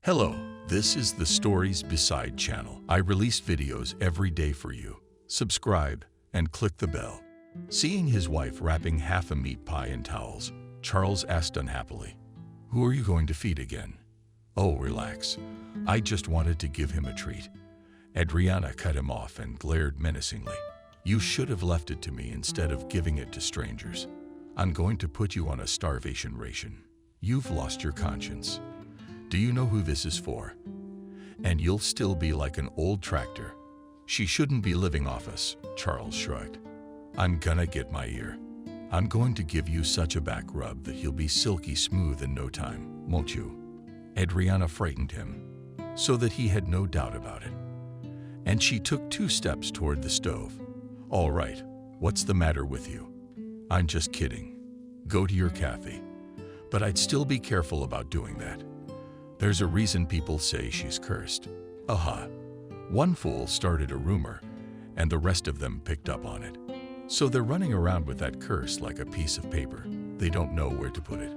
Hello, this is the Stories Beside channel. I release videos every day for you. Subscribe and click the bell. Seeing his wife wrapping half a meat pie in towels, Charles asked unhappily, "Who are you going to feed again?" "Oh, relax. I just wanted to give him a treat." Adriana cut him off and glared menacingly. "You should have left it to me instead of giving it to strangers. I'm going to put you on a starvation ration. You've lost your conscience. Do you know who this is for? And you'll still be like an old tractor. She shouldn't be living off us," Charles shrugged. "I'm gonna get my ear. I'm going to give you such a back rub that he'll be silky smooth in no time, won't you?" Adriana frightened him, so that he had no doubt about it. And she took 2 steps toward the stove. "All right, what's the matter with you?" "I'm just kidding. Go to your Kathy. But I'd still be careful about doing that. There's a reason people say she's cursed." Aha. One fool started a rumor, and the rest of them picked up on it. So they're running around with that curse like a piece of paper. They don't know where to put it.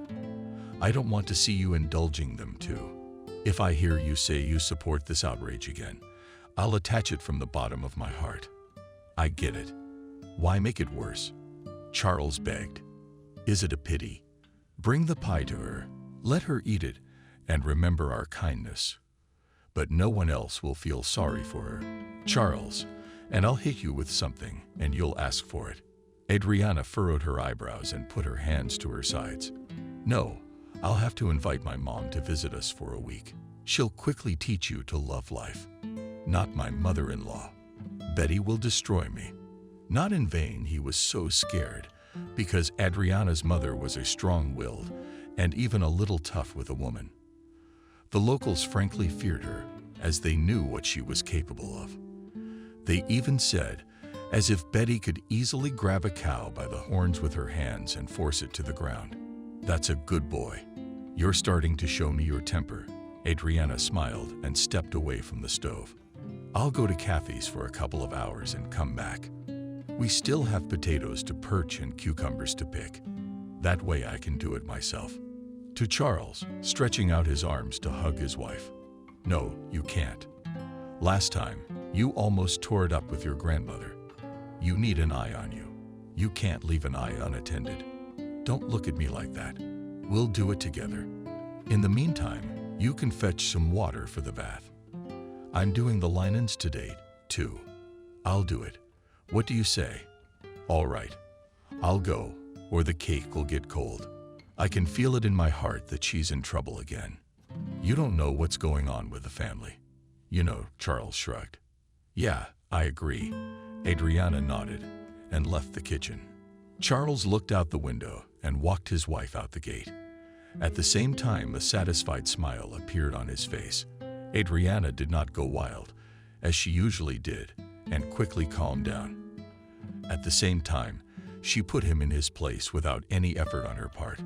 I don't want to see you indulging them too. If I hear you say you support this outrage again, I'll attach it from the bottom of my heart. I get it. Why make it worse?" Charles begged. "Is it a pity? Bring the pie to her, let her eat it, and remember our kindness. But no one else will feel sorry for her. Charles, and I'll hit you with something, and you'll ask for it." Adriana furrowed her eyebrows and put her hands to her sides. "No, I'll have to invite my mom to visit us for a week. She'll quickly teach you to love life. Not my mother-in-law. Betty will destroy me." Not in vain he was so scared, because Adriana's mother was a strong-willed and even a little tough with a woman. The locals frankly feared her, as they knew what she was capable of. They even said, as if Betty could easily grab a cow by the horns with her hands and force it to the ground. "That's a good boy. You're starting to show me your temper." Adriana smiled and stepped away from the stove. "I'll go to Kathy's for a couple of hours and come back. We still have potatoes to perch and cucumbers to pick. That way I can do it myself." To Charles, stretching out his arms to hug his wife. "No, you can't. Last time, you almost tore it up with your grandmother. You need an eye on you. You can't leave an eye unattended. Don't look at me like that. We'll do it together. In the meantime, you can fetch some water for the bath. I'm doing the linens today, too. I'll do it. What do you say?" "All right. I'll go, or the cake will get cold. I can feel it in my heart that she's in trouble again. You don't know what's going on with the family." "You know," Charles shrugged. "Yeah, I agree." Adriana nodded and left the kitchen. Charles looked out the window and walked his wife out the gate. At the same time, a satisfied smile appeared on his face. Adriana did not go wild, as she usually did, and quickly calmed down. At the same time, she put him in his place without any effort on her part,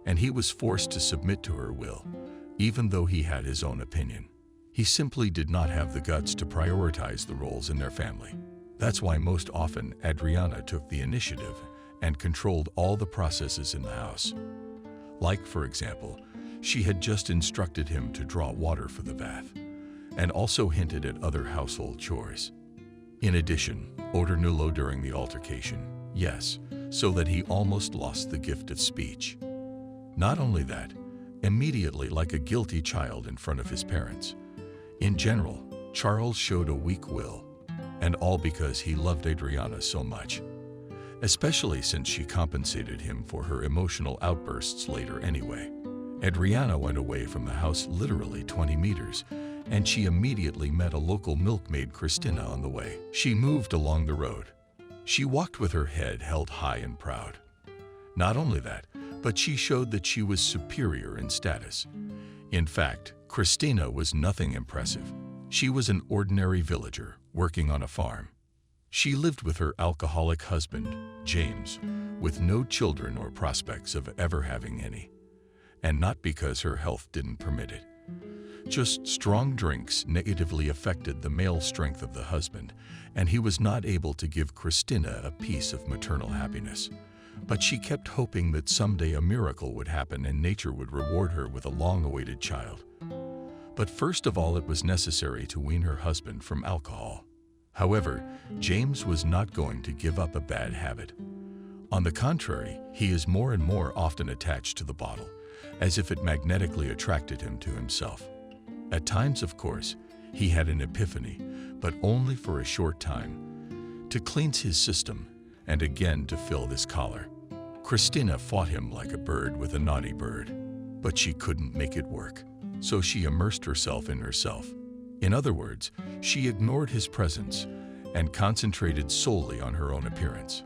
and he was forced to submit to her will, even though he had his own opinion. He simply did not have the guts to prioritize the roles in their family. That's why most often Adriana took the initiative and controlled all the processes in the house. Like, for example, she had just instructed him to draw water for the bath, and also hinted at other household chores. In addition, order nullo during the altercation, yes, so that he almost lost the gift of speech. Not only that, immediately like a guilty child in front of his parents. In general, Charles showed a weak will, and all because he loved Adriana so much, especially since she compensated him for her emotional outbursts later anyway. Adriana went away from the house literally 20 meters, and she immediately met a local milkmaid, Christina, on the way. She moved along the road. She walked with her head held high and proud. Not only that, but she showed that she was superior in status. In fact, Christina was nothing impressive. She was an ordinary villager working on a farm. She lived with her alcoholic husband, James, with no children or prospects of ever having any. And not because her health didn't permit it. Just strong drinks negatively affected the male strength of the husband, and he was not able to give Christina a piece of maternal happiness. But she kept hoping that someday a miracle would happen and nature would reward her with a long-awaited child. But first of all, it was necessary to wean her husband from alcohol. However, James was not going to give up a bad habit. On the contrary, he is more and more often attached to the bottle, as if it magnetically attracted him to himself. At times, of course, he had an epiphany, but only for a short time, to cleanse his system and again to fill this collar. Christina fought him like a bird with a naughty bird, but she couldn't make it work, so she immersed herself in herself. In other words, she ignored his presence and concentrated solely on her own appearance.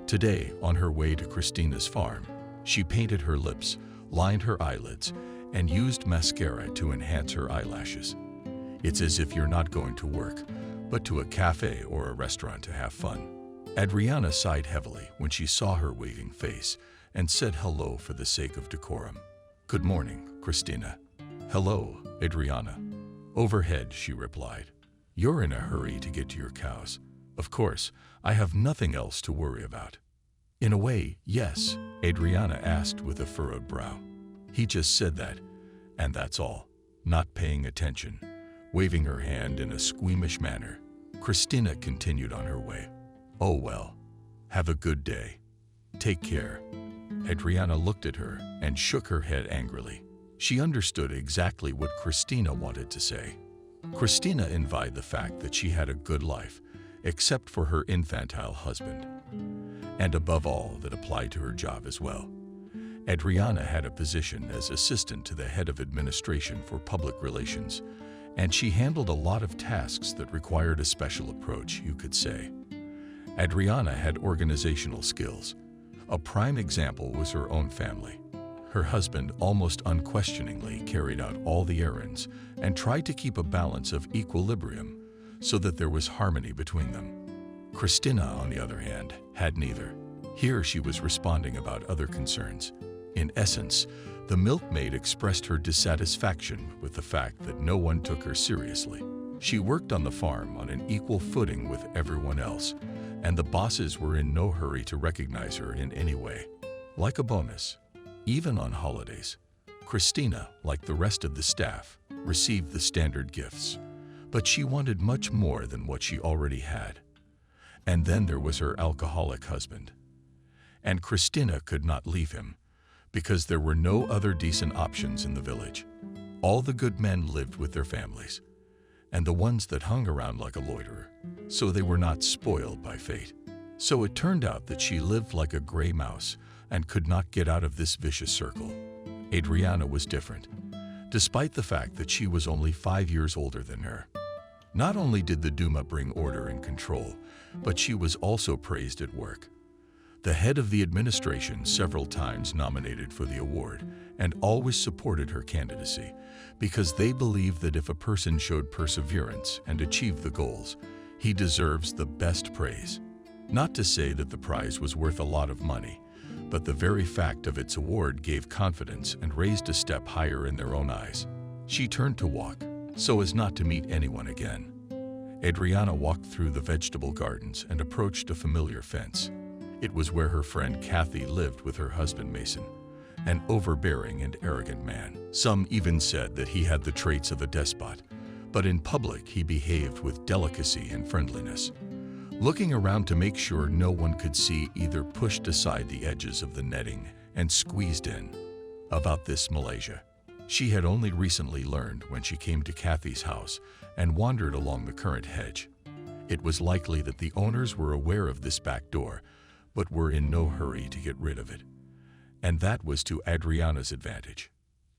Today, on her way to Christina's farm, she painted her lips, lined her eyelids, and used mascara to enhance her eyelashes. It's as if you're not going to work, but to a cafe or a restaurant to have fun. Adriana sighed heavily when she saw her waving face and said hello for the sake of decorum. "Good morning, Christina." "Hello, Adriana." "Overhead," she replied. "You're in a hurry to get to your cows." "Of course, I have nothing else to worry about." "In a way, yes," Adriana asked with a furrowed brow. He just said that, and that's all, not paying attention, waving her hand in a squeamish manner. Christina continued on her way. "Oh well, have a good day. Take care." Adriana looked at her and shook her head angrily. She understood exactly what Christina wanted to say. Christina envied the fact that she had a good life, except for her infantile husband. And above all, that applied to her job as well. Adriana had a position as assistant to the head of administration for public relations, and she handled a lot of tasks that required a special approach, you could say. Adriana had organizational skills. A prime example was her own family. Her husband almost unquestioningly carried out all the errands and tried to keep a balance of equilibrium so that there was harmony between them. Christina, on the other hand, had neither. Here she was responding about other concerns. In essence, the milkmaid expressed her dissatisfaction with the fact that no one took her seriously. She worked on the farm on an equal footing with everyone else, and the bosses were in no hurry to recognize her in any way. Like a bonus, even on holidays, Christina, like the rest of the staff, received the standard gifts, but she wanted much more than what she already had. And then there was her alcoholic husband. And Christina could not leave him, because there were no other decent options in the village. All the good men lived with their families, and the ones that hung around like a loiterer, so they were not spoiled by fate. So it turned out that she lived like a gray mouse and could not get out of this vicious circle. Adriana was different, despite the fact that she was only 5 years older than her. Not only did the Duma bring order and control, but she was also praised at work. The head of the administration several times nominated for the award and always supported her candidacy because they believed that if a person showed perseverance and achieved the goals, he deserves the best praise. Not to say that the prize was worth a lot of money, but the very fact of its award gave confidence and raised a step higher in their own eyes. She turned to walk, so as not to meet anyone again. Adriana walked through the vegetable gardens and approached a familiar fence. It was where her friend Kathy lived with her husband Mason, an overbearing and arrogant man. Some even said that he had the traits of a despot, but in public he behaved with delicacy and friendliness. Looking around to make sure no one could see, either pushed aside the edges of the netting and squeezed in. About this Malaysia, she had only recently learned when she came to Kathy's house and wandered along the currant hedge. It was likely that the owners were aware of this back door, but were in no hurry to get rid of it. And that was to Adriana's advantage.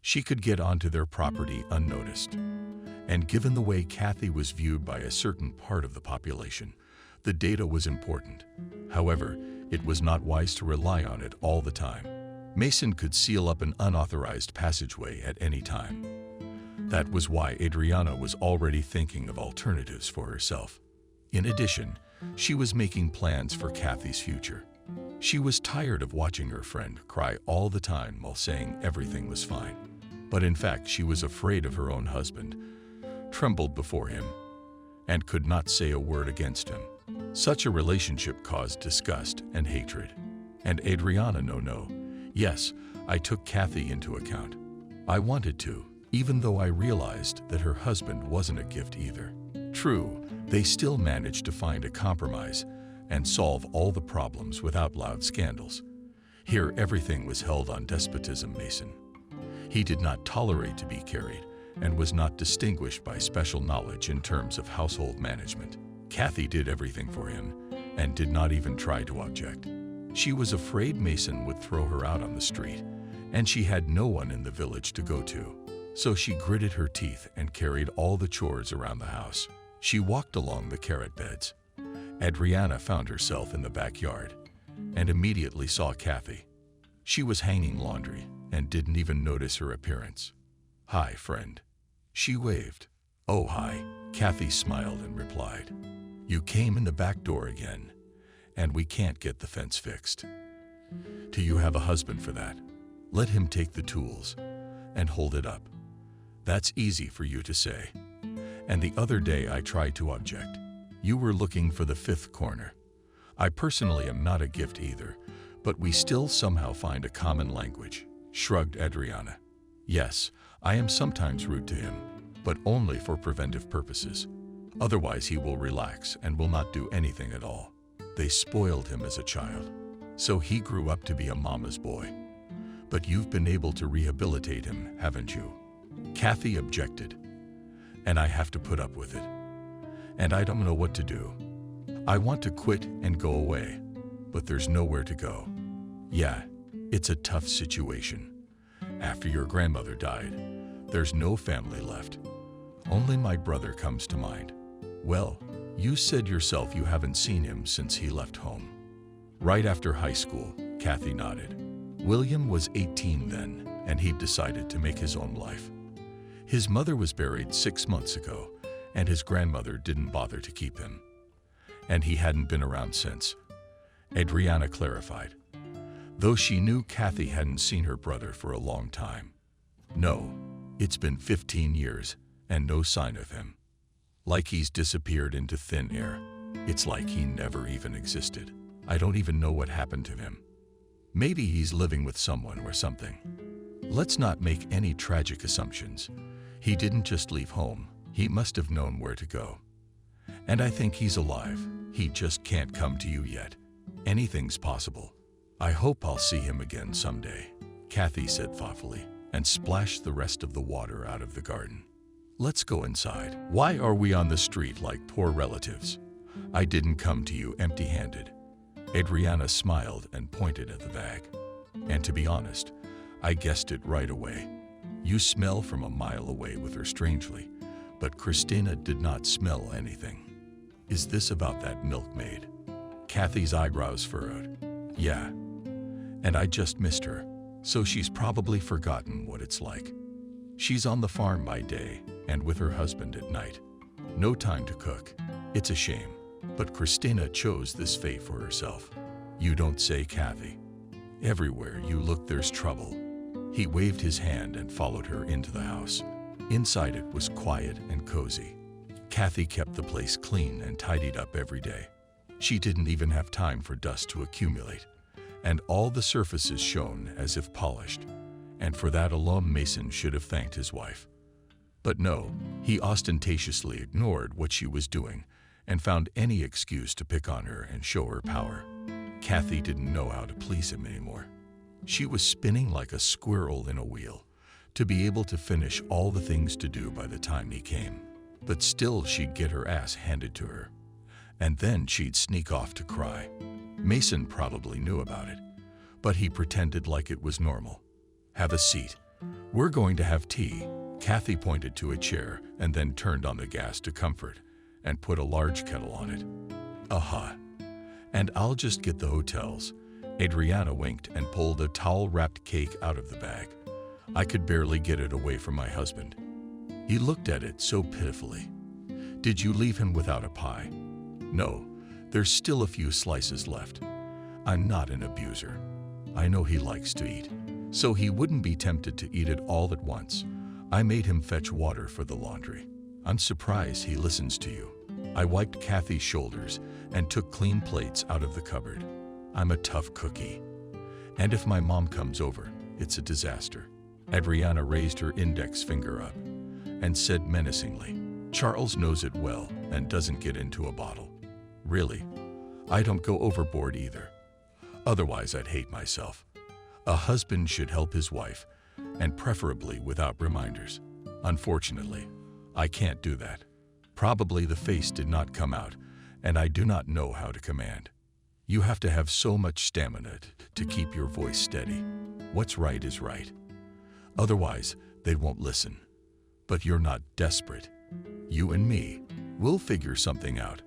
She could get onto their property unnoticed. And given the way Kathy was viewed by a certain part of the population, the data was important. However, it was not wise to rely on it all the time. Mason could seal up an unauthorized passageway at any time. That was why Adriana was already thinking of alternatives for herself. In addition, she was making plans for Kathy's future. She was tired of watching her friend cry all the time while saying everything was fine. But in fact, she was afraid of her own husband, trembled before him, and could not say a word against him. Such a relationship caused disgust and hatred. And Adriana, no. Yes, I took Kathy into account. I wanted to, even though I realized that her husband wasn't a gift either. True, they still managed to find a compromise and solve all the problems without loud scandals. Here, everything was held on despotism, Mason. He did not tolerate to be carried and was not distinguished by special knowledge in terms of household management. Kathy did everything for him and did not even try to object. She was afraid Mason would throw her out on the street, and she had no one in the village to go to. So she gritted her teeth and carried all the chores around the house. She walked along the carrot beds. Adriana found herself in the backyard and immediately saw Kathy. She was hanging laundry and didn't even notice her appearance. "Hi, friend." She waved. "Oh, hi." Kathy smiled and replied. "You came in the back door again, and we can't get the fence fixed. Do you have a husband for that? Let him take the tools and hold it up. That's easy for you to say. And the other day I tried to object. You were looking for the fifth corner. I personally am not a gift either, but we still somehow find a common language," shrugged Adriana. "Yes, I am sometimes rude to him, but only for preventive purposes. Otherwise he will relax and will not do anything at all. They spoiled him as a child, so he grew up to be a mama's boy. But you've been able to rehabilitate him, haven't you?" Kathy objected. "And I have to put up with it. And I don't know what to do. I want to quit and go away, but there's nowhere to go. Yeah, it's a tough situation. After your grandmother died, there's no family left. Only my brother comes to mind." "Well, you said yourself you haven't seen him since he left home." "Right after high school," Kathy nodded. "William was 18 then, and he'd decided to make his own life. His mother was buried 6 months ago, and his grandmother didn't bother to keep him. And he hadn't been around since," Adriana clarified, though she knew Kathy hadn't seen her brother for a long time. "No, it's been 15 years, and no sign of him. Like he's disappeared into thin air. It's like he never even existed. I don't even know what happened to him. Maybe he's living with someone or something. Let's not make any tragic assumptions. He didn't just leave home. He must have known where to go. And I think he's alive. He just can't come to you yet. Anything's possible. I hope I'll see him again someday," Kathy said thoughtfully, and splashed the rest of the water out of the garden. "Let's go inside. Why are we on the street like poor relatives? I didn't come to you empty-handed." Adriana smiled and pointed at the bag. "And to be honest, I guessed it right away. You smell from a mile away with her strangely, but Christina did not smell anything. Is this about that milkmaid?" Kathy's eyebrows furrowed. "Yeah, and I just missed her, so she's probably forgotten what it's like. She's on the farm by day and with her husband at night. No time to cook. It's a shame, but Christina chose this fate for herself." "You don't say, Kathy. Everywhere you look there's trouble." He waved his hand and followed her into the house. Inside it was quiet and cozy. Kathy kept the place clean and tidied up every day. She didn't even have time for dust to accumulate, and all the surfaces shone as if polished. And for that alone Mason should have thanked his wife. But no, he ostentatiously ignored what she was doing and found any excuse to pick on her and show her power. Kathy didn't know how to please him anymore. She was spinning like a squirrel in a wheel to be able to finish all the things to do by the time he came. But still she'd get her ass handed to her. And then she'd sneak off to cry. Mason probably knew about it, but he pretended like it was normal. "Have a seat. We're going to have tea." Kathy pointed to a chair and then turned on the gas to comfort and put a large kettle on it. "Aha. And I'll just get the hotels." Adriana winked and pulled a towel-wrapped cake out of the bag. "I could barely get it away from my husband. He looked at it so pitifully." "Did you leave him without a pie?" "No, there's still a few slices left. I'm not an abuser. I know he likes to eat, so he wouldn't be tempted to eat it all at once. I made him fetch water for the laundry. I'm surprised he listens to you." I wiped Kathy's shoulders and took clean plates out of the cupboard. "I'm a tough cookie. And if my mom comes over, it's a disaster. Adriana raised her index finger up and said menacingly, "Charles knows it well and doesn't get into a bottle." "Really? I don't go overboard either. Otherwise I'd hate myself. A husband should help his wife, and preferably without reminders. Unfortunately, I can't do that. Probably the face did not come out, and I do not know how to command. You have to have so much stamina to keep your voice steady. What's right is right. Otherwise, they won't listen. But you're not desperate. You and me, we'll figure something out."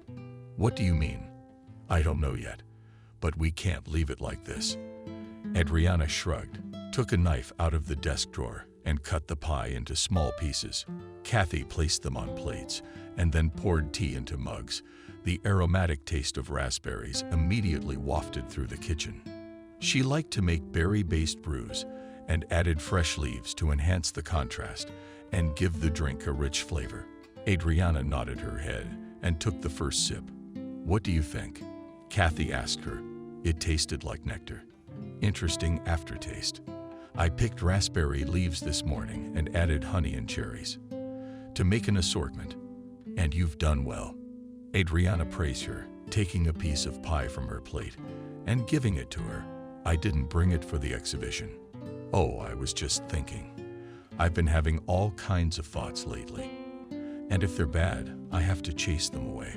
"What do you mean?" "I don't know yet, but we can't leave it like this." Adriana shrugged, took a knife out of the desk drawer, and cut the pie into small pieces. Kathy placed them on plates and then poured tea into mugs. The aromatic taste of raspberries immediately wafted through the kitchen. She liked to make berry-based brews and added fresh leaves to enhance the contrast and give the drink a rich flavor. Adriana nodded her head and took the first sip. "What do you think?" Kathy asked her. "It tasted like nectar. Interesting aftertaste. I picked raspberry leaves this morning and added honey and cherries to make an assortment. And you've done well." Adriana praised her, taking a piece of pie from her plate and giving it to her. "I didn't bring it for the exhibition." "Oh, I was just thinking. I've been having all kinds of thoughts lately. And if they're bad, I have to chase them away.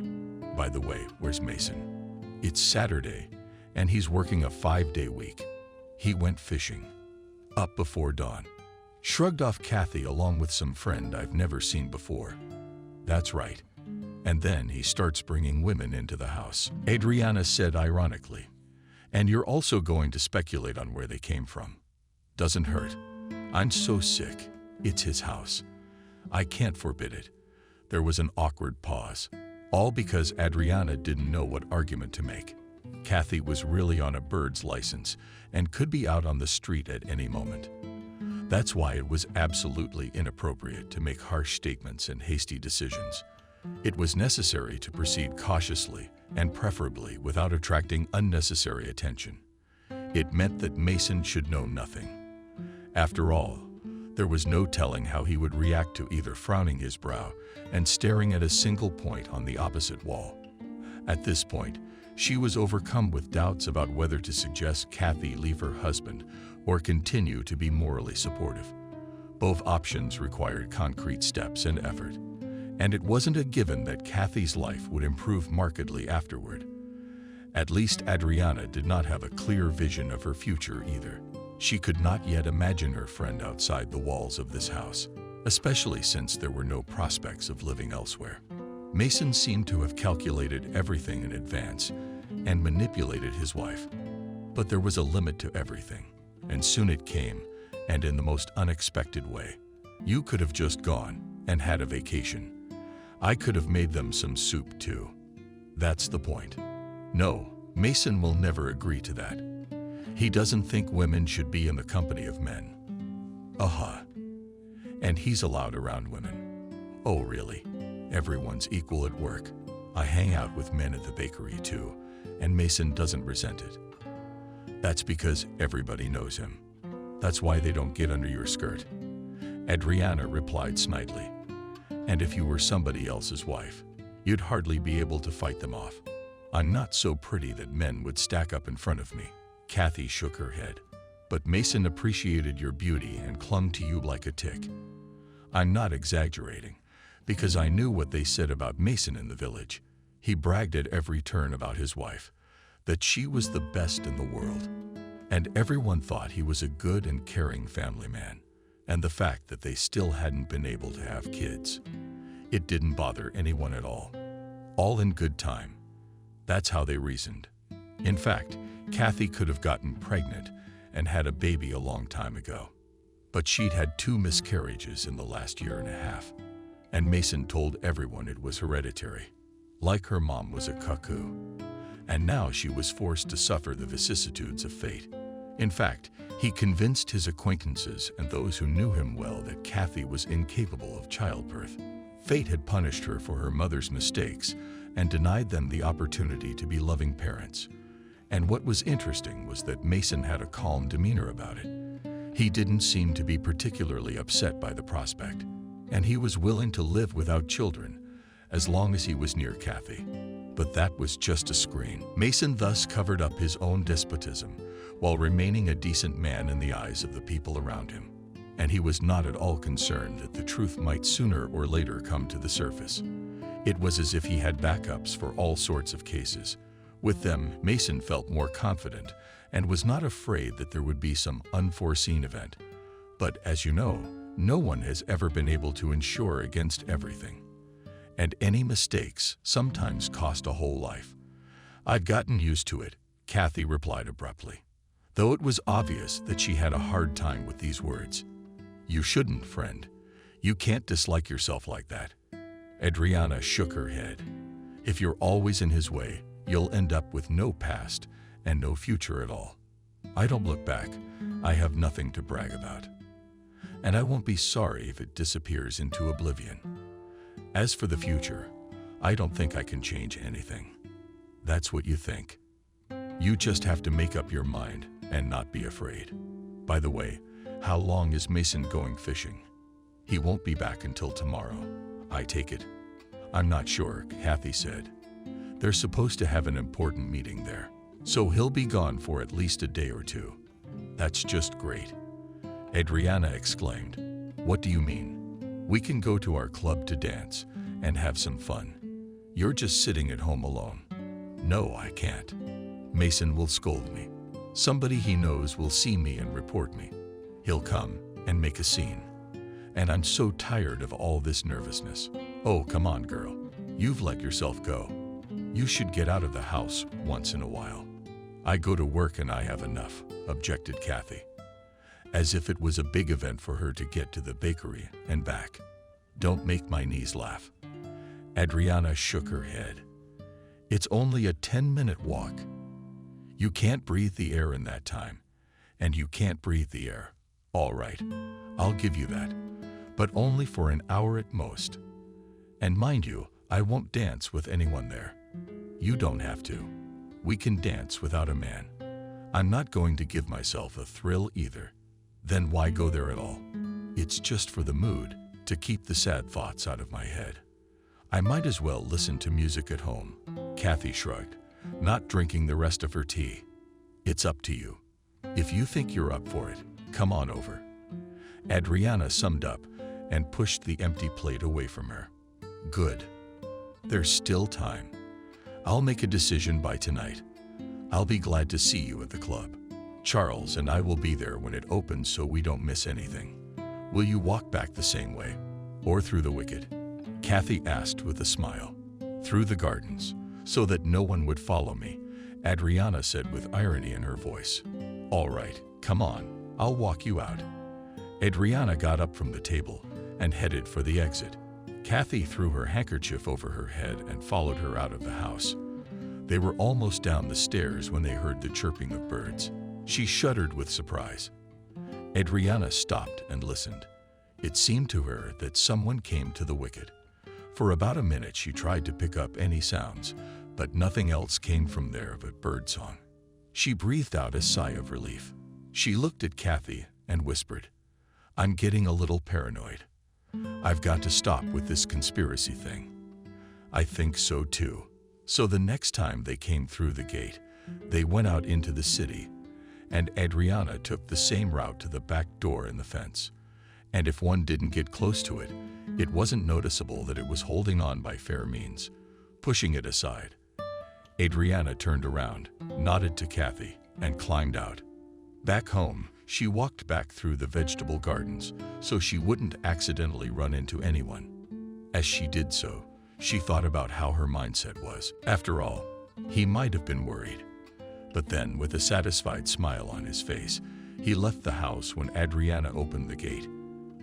By the way, where's Mason?" "It's Saturday, and he's working a 5-day week. He went fishing. Up before dawn." Shrugged off Kathy along with some friend I've never seen before. "That's right. And then he starts bringing women into the house," Adriana said ironically. "And you're also going to speculate on where they came from. Doesn't hurt. I'm so sick. It's his house. I can't forbid it." There was an awkward pause, all because Adriana didn't know what argument to make. Kathy was really on a bird's license and could be out on the street at any moment. That's why it was absolutely inappropriate to make harsh statements and hasty decisions. It was necessary to proceed cautiously and preferably without attracting unnecessary attention. It meant that Mason should know nothing. After all, there was no telling how he would react to either frowning his brow and staring at a single point on the opposite wall. At this point, she was overcome with doubts about whether to suggest Kathy leave her husband or continue to be morally supportive. Both options required concrete steps and effort, and it wasn't a given that Kathy's life would improve markedly afterward. At least Adriana did not have a clear vision of her future either. She could not yet imagine her friend outside the walls of this house, especially since there were no prospects of living elsewhere. Mason seemed to have calculated everything in advance and manipulated his wife. But there was a limit to everything, and soon it came, and in the most unexpected way. "You could have just gone and had a vacation. I could have made them some soup too. That's the point." "No, Mason will never agree to that. He doesn't think women should be in the company of men." "Aha. And he's allowed around women." "Oh, really? Everyone's equal at work. I hang out with men at the bakery too, and Mason doesn't resent it." "That's because everybody knows him. That's why they don't get under your skirt." Adriana replied snidely. "And if you were somebody else's wife, you'd hardly be able to fight them off. I'm not so pretty that men would stack up in front of me." Kathy shook her head. "But Mason appreciated your beauty and clung to you like a tick. I'm not exaggerating, because I knew what they said about Mason in the village. He bragged at every turn about his wife, that she was the best in the world. And everyone thought he was a good and caring family man. And the fact that they still hadn't been able to have kids, it didn't bother anyone at all. All in good time. That's how they reasoned. In fact, Kathy could have gotten pregnant and had a baby a long time ago. But she'd had 2 miscarriages in the last year and a half. And Mason told everyone it was hereditary, like her mom was a cuckoo. And now she was forced to suffer the vicissitudes of fate. In fact, he convinced his acquaintances and those who knew him well that Kathy was incapable of childbirth. Fate had punished her for her mother's mistakes and denied them the opportunity to be loving parents. And what was interesting was that Mason had a calm demeanor about it. He didn't seem to be particularly upset by the prospect, and he was willing to live without children as long as he was near Kathy. But that was just a screen. Mason thus covered up his own despotism while remaining a decent man in the eyes of the people around him. And he was not at all concerned that the truth might sooner or later come to the surface. It was as if he had backups for all sorts of cases. With them, Mason felt more confident and was not afraid that there would be some unforeseen event. But as you know, no one has ever been able to insure against everything. And any mistakes sometimes cost a whole life. "I've gotten used to it," Kathy replied abruptly, though it was obvious that she had a hard time with these words. "You shouldn't, friend. You can't dislike yourself like that." Adriana shook her head. "If you're always in his way, you'll end up with no past and no future at all. I don't look back. I have nothing to brag about. And I won't be sorry if it disappears into oblivion. As for the future, I don't think I can change anything." "That's what you think. You just have to make up your mind and not be afraid. By the way, how long is Mason going fishing?" "He won't be back until tomorrow, I take it." "I'm not sure," Kathy said. "They're supposed to have an important meeting there, so he'll be gone for at least a day or two." "That's just great," Adriana exclaimed. "What do you mean?" "We can go to our club to dance and have some fun. You're just sitting at home alone." "No, I can't. Mason will scold me. Somebody he knows will see me and report me. He'll come and make a scene. And I'm so tired of all this nervousness." "Oh, come on, girl. You've let yourself go. You should get out of the house once in a while." "I go to work and I have enough," objected Kathy, as if it was a big event for her to get to the bakery and back. "Don't make my knees laugh." Adriana shook her head. "It's only a 10-minute walk. You can't breathe the air in that time, and you can't breathe the air. All right, I'll give you that, but only for an hour at most. And mind you, I won't dance with anyone there. You don't have to. We can dance without a man. I'm not going to give myself a thrill either." "Then why go there at all?" "It's just for the mood, to keep the sad thoughts out of my head. I might as well listen to music at home." Kathy shrugged, not drinking the rest of her tea. "It's up to you. If you think you're up for it, come on over." Adriana summed up and pushed the empty plate away from her. "Good. There's still time. I'll make a decision by tonight. I'll be glad to see you at the club. Charles and I will be there when it opens so we don't miss anything. Will you walk back the same way, or through the wicket?" Kathy asked with a smile. "Through the gardens, so that no one would follow me," Adriana said with irony in her voice. "All right, come on, I'll walk you out." Adriana got up from the table and headed for the exit. Kathy threw her handkerchief over her head and followed her out of the house. They were almost down the stairs when they heard the chirping of birds. She shuddered with surprise. Adriana stopped and listened. It seemed to her that someone came to the wicket. For about a minute she tried to pick up any sounds, but nothing else came from there but birdsong. She breathed out a sigh of relief. She looked at Kathy and whispered, "I'm getting a little paranoid. I've got to stop with this conspiracy thing." "I think so too." So the next time they came through the gate, they went out into the city, and Adriana took the same route to the back door in the fence. And if one didn't get close to it, it wasn't noticeable that it was holding on by fair means, pushing it aside. Adriana turned around, nodded to Kathy, and climbed out. Back home, she walked back through the vegetable gardens so she wouldn't accidentally run into anyone. As she did so, she thought about how her mindset was. After all, he might have been worried. But then, with a satisfied smile on his face, he left the house when Adriana opened the gate.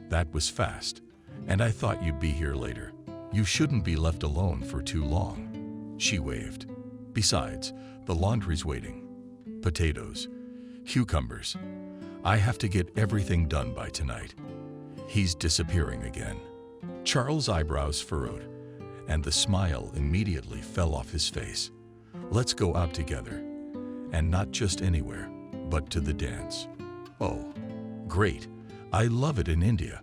"That was fast, and I thought you'd be here later. You shouldn't be left alone for too long." She waved. "Besides, the laundry's waiting. Potatoes, cucumbers. I have to get everything done by tonight." He's disappearing again. Charles' eyebrows furrowed, and the smile immediately fell off his face. "Let's go out together. And not just anywhere, but to the dance." "Oh, Great. I love it in India.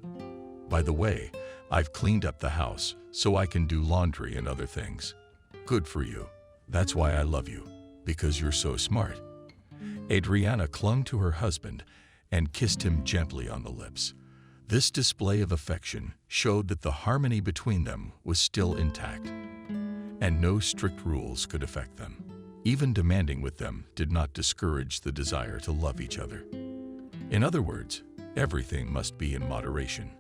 By the way, I've cleaned up the house so I can do laundry and other things. Good for you. That's why I love you, because you're so smart. Adriana clung to her husband and kissed him gently on the lips. This display of affection showed that the harmony between them was still intact, and no strict rules could affect them. Even demanding with them did not discourage the desire to love each other. In other words, everything must be in moderation,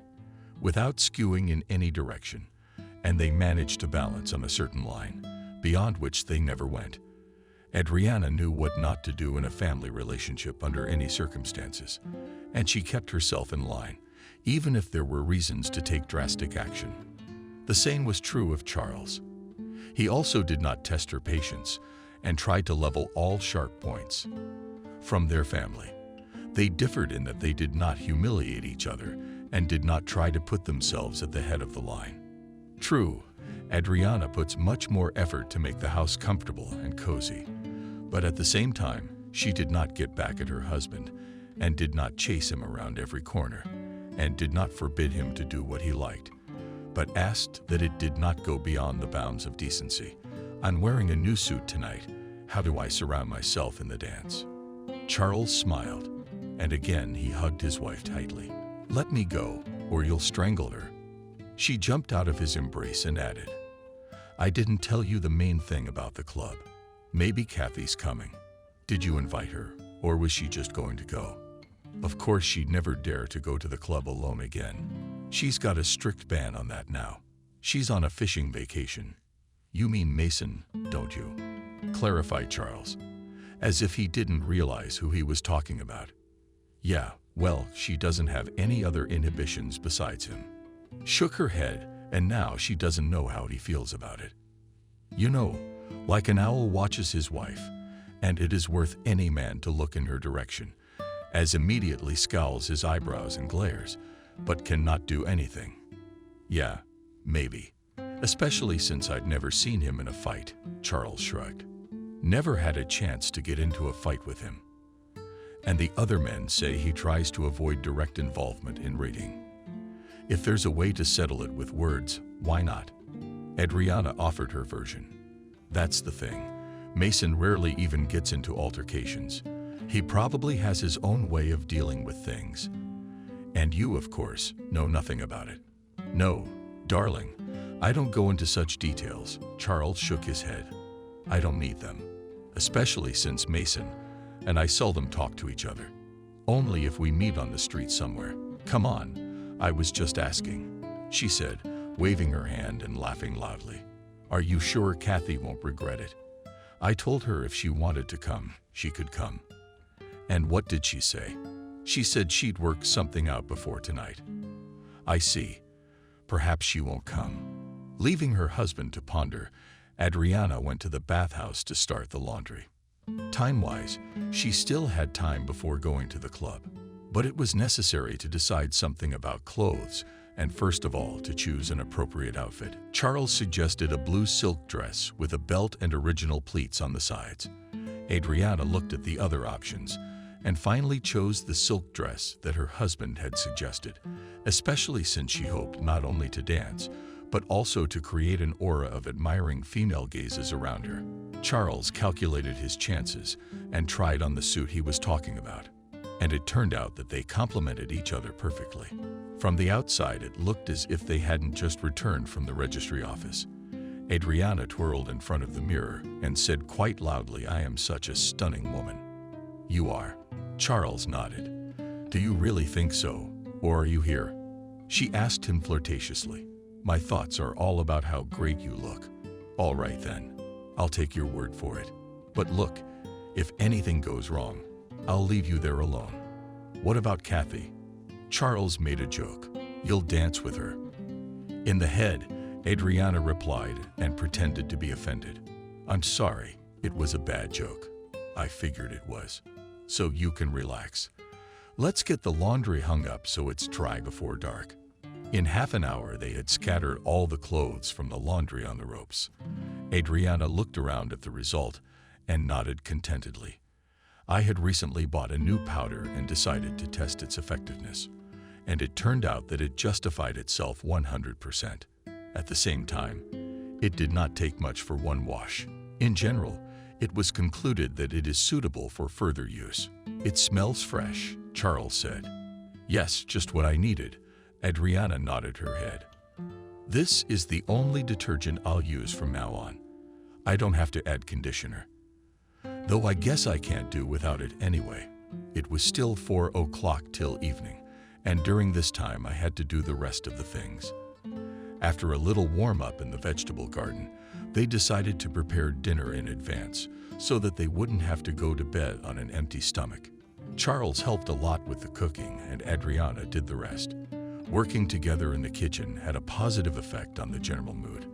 without skewing in any direction, and they managed to balance on a certain line, beyond which they never went. Adriana knew what not to do in a family relationship under any circumstances, and she kept herself in line, even if there were reasons to take drastic action. The same was true of Charles. He also did not test her patience and tried to level all sharp points. From their family, they differed in that they did not humiliate each other and did not try to put themselves at the head of the line. True, Adriana puts much more effort to make the house comfortable and cozy, but at the same time, she did not get back at her husband and did not chase him around every corner and did not forbid him to do what he liked, but asked that it did not go beyond the bounds of decency. I'm wearing a new suit tonight. How do I surround myself in the dance? Charles smiled, and again he hugged his wife tightly. Let me go, or you'll strangle her. She jumped out of his embrace and added, I didn't tell you the main thing about the club. Maybe Kathy's coming. Did you invite her, or was she just going to go? Of course she'd never dare to go to the club alone again. She's got a strict ban on that now. She's on a fishing vacation. You mean Mason, don't you? Clarified Charles, as if he didn't realize who he was talking about. Yeah, well, she doesn't have any other inhibitions besides him. Shook her head, and now she doesn't know how he feels about it. You know, like an owl watches his wife, and it is worth any man to look in her direction, as immediately scowls his eyebrows and glares, but cannot do anything. Yeah, maybe. Especially since I'd never seen him in a fight, Charles shrugged. Never had a chance to get into a fight with him. And the other men say he tries to avoid direct involvement in raiding. If there's a way to settle it with words, why not? Adriana offered her version. That's the thing. Mason rarely even gets into altercations. He probably has his own way of dealing with things. And you, of course, know nothing about it. No, darling, I don't go into such details. Charles shook his head. I don't need them, especially since Mason and I seldom talk to each other. Only if we meet on the street somewhere. Come on, I was just asking, she said, waving her hand and laughing loudly. Are you sure Kathy won't regret it? I told her if she wanted to come, she could come. And what did she say? She said she'd work something out before tonight. I see. Perhaps she won't come. Leaving her husband to ponder, Adriana went to the bathhouse to start the laundry. Time-wise, she still had time before going to the club, but it was necessary to decide something about clothes and first of all to choose an appropriate outfit. Charles suggested a blue silk dress with a belt and original pleats on the sides. Adriana looked at the other options and finally chose the silk dress that her husband had suggested, especially since she hoped not only to dance, but also to create an aura of admiring female gazes around her. Charles calculated his chances and tried on the suit he was talking about, and it turned out that they complemented each other perfectly. From the outside, it looked as if they hadn't just returned from the registry office. Adriana twirled in front of the mirror and said quite loudly, I am such a stunning woman. You are. Charles nodded. Do you really think so, or are you here? She asked him flirtatiously. My thoughts are all about how great you look. All right then, I'll take your word for it. But look, if anything goes wrong, I'll leave you there alone. What about Kathy? Charles made a joke. You'll dance with her. In the head, Adriana replied and pretended to be offended. I'm sorry, it was a bad joke. I figured it was. So you can relax. Let's get the laundry hung up so it's dry before dark. In half an hour, they had scattered all the clothes from the laundry on the ropes. Adriana looked around at the result and nodded contentedly. I had recently bought a new powder and decided to test its effectiveness, and it turned out that it justified itself 100%. At the same time, it did not take much for one wash. In general, it was concluded that it is suitable for further use. It smells fresh, Charles said. Yes, just what I needed. Adriana nodded her head. This is the only detergent I'll use from now on. I don't have to add conditioner. Though I guess I can't do without it anyway. It was still 4 o'clock till evening, and during this time I had to do the rest of the things. After a little warm-up in the vegetable garden, they decided to prepare dinner in advance so that they wouldn't have to go to bed on an empty stomach. Charles helped a lot with the cooking and Adriana did the rest. Working together in the kitchen had a positive effect on the general mood.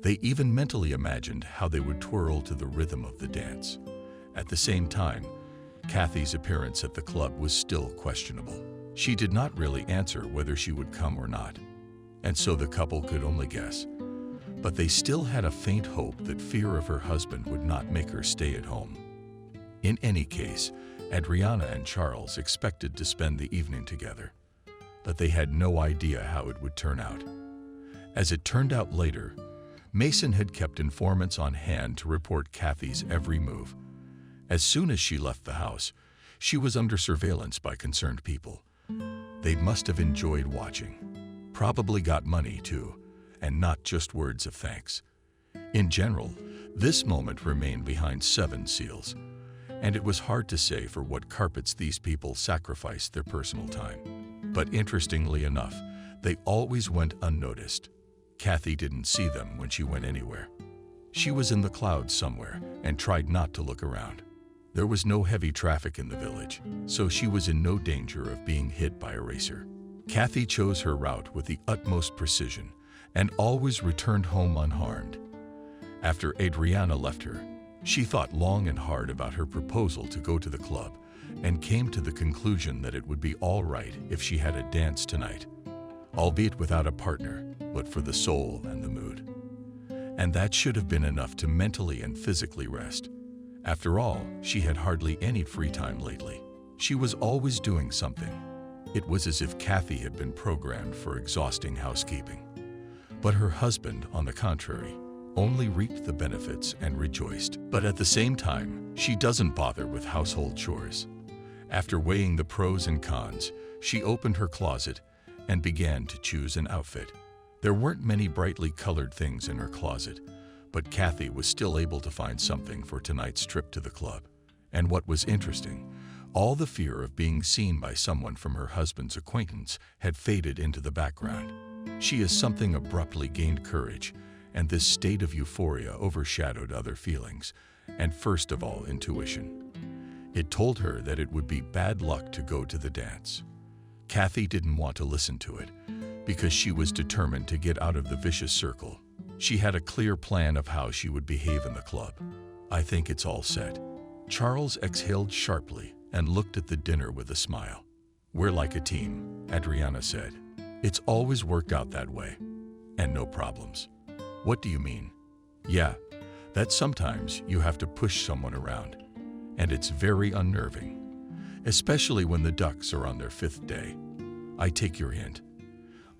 They even mentally imagined how they would twirl to the rhythm of the dance. At the same time, Kathy's appearance at the club was still questionable. She did not really answer whether she would come or not, and so the couple could only guess. But they still had a faint hope that fear of her husband would not make her stay at home. In any case, Adriana and Charles expected to spend the evening together, but they had no idea how it would turn out. As it turned out later, Mason had kept informants on hand to report Kathy's every move. As soon as she left the house, she was under surveillance by concerned people. They must have enjoyed watching. Probably got money too, and not just words of thanks. In general, this moment remained behind 7 seals, and it was hard to say for what carpets these people sacrificed their personal time. But interestingly enough, they always went unnoticed. Kathy didn't see them when she went anywhere. She was in the clouds somewhere and tried not to look around. There was no heavy traffic in the village, so she was in no danger of being hit by a racer. Kathy chose her route with the utmost precision and always returned home unharmed. After Adriana left her, she thought long and hard about her proposal to go to the club and came to the conclusion that it would be all right if she had a dance tonight, albeit without a partner, but for the soul and the mood. And that should have been enough to mentally and physically rest. After all, she had hardly any free time lately. She was always doing something. It was as if Kathy had been programmed for exhausting housekeeping. But her husband, on the contrary, only reaped the benefits and rejoiced. But at the same time, she doesn't bother with household chores. After weighing the pros and cons, she opened her closet and began to choose an outfit. There weren't many brightly colored things in her closet, but Kathy was still able to find something for tonight's trip to the club. And what was interesting, all the fear of being seen by someone from her husband's acquaintance had faded into the background. She as something abruptly gained courage, and this state of euphoria overshadowed other feelings, and first of all, intuition. It told her that it would be bad luck to go to the dance. Kathy didn't want to listen to it, because she was determined to get out of the vicious circle. She had a clear plan of how she would behave in the club. I think it's all set. Charles exhaled sharply and looked at the dinner with a smile. We're like a team, Adriana said. It's always worked out that way. And no problems. What do you mean? Yeah, that sometimes you have to push someone around. And it's very unnerving. Especially when the ducks are on their 5th day. I take your hint.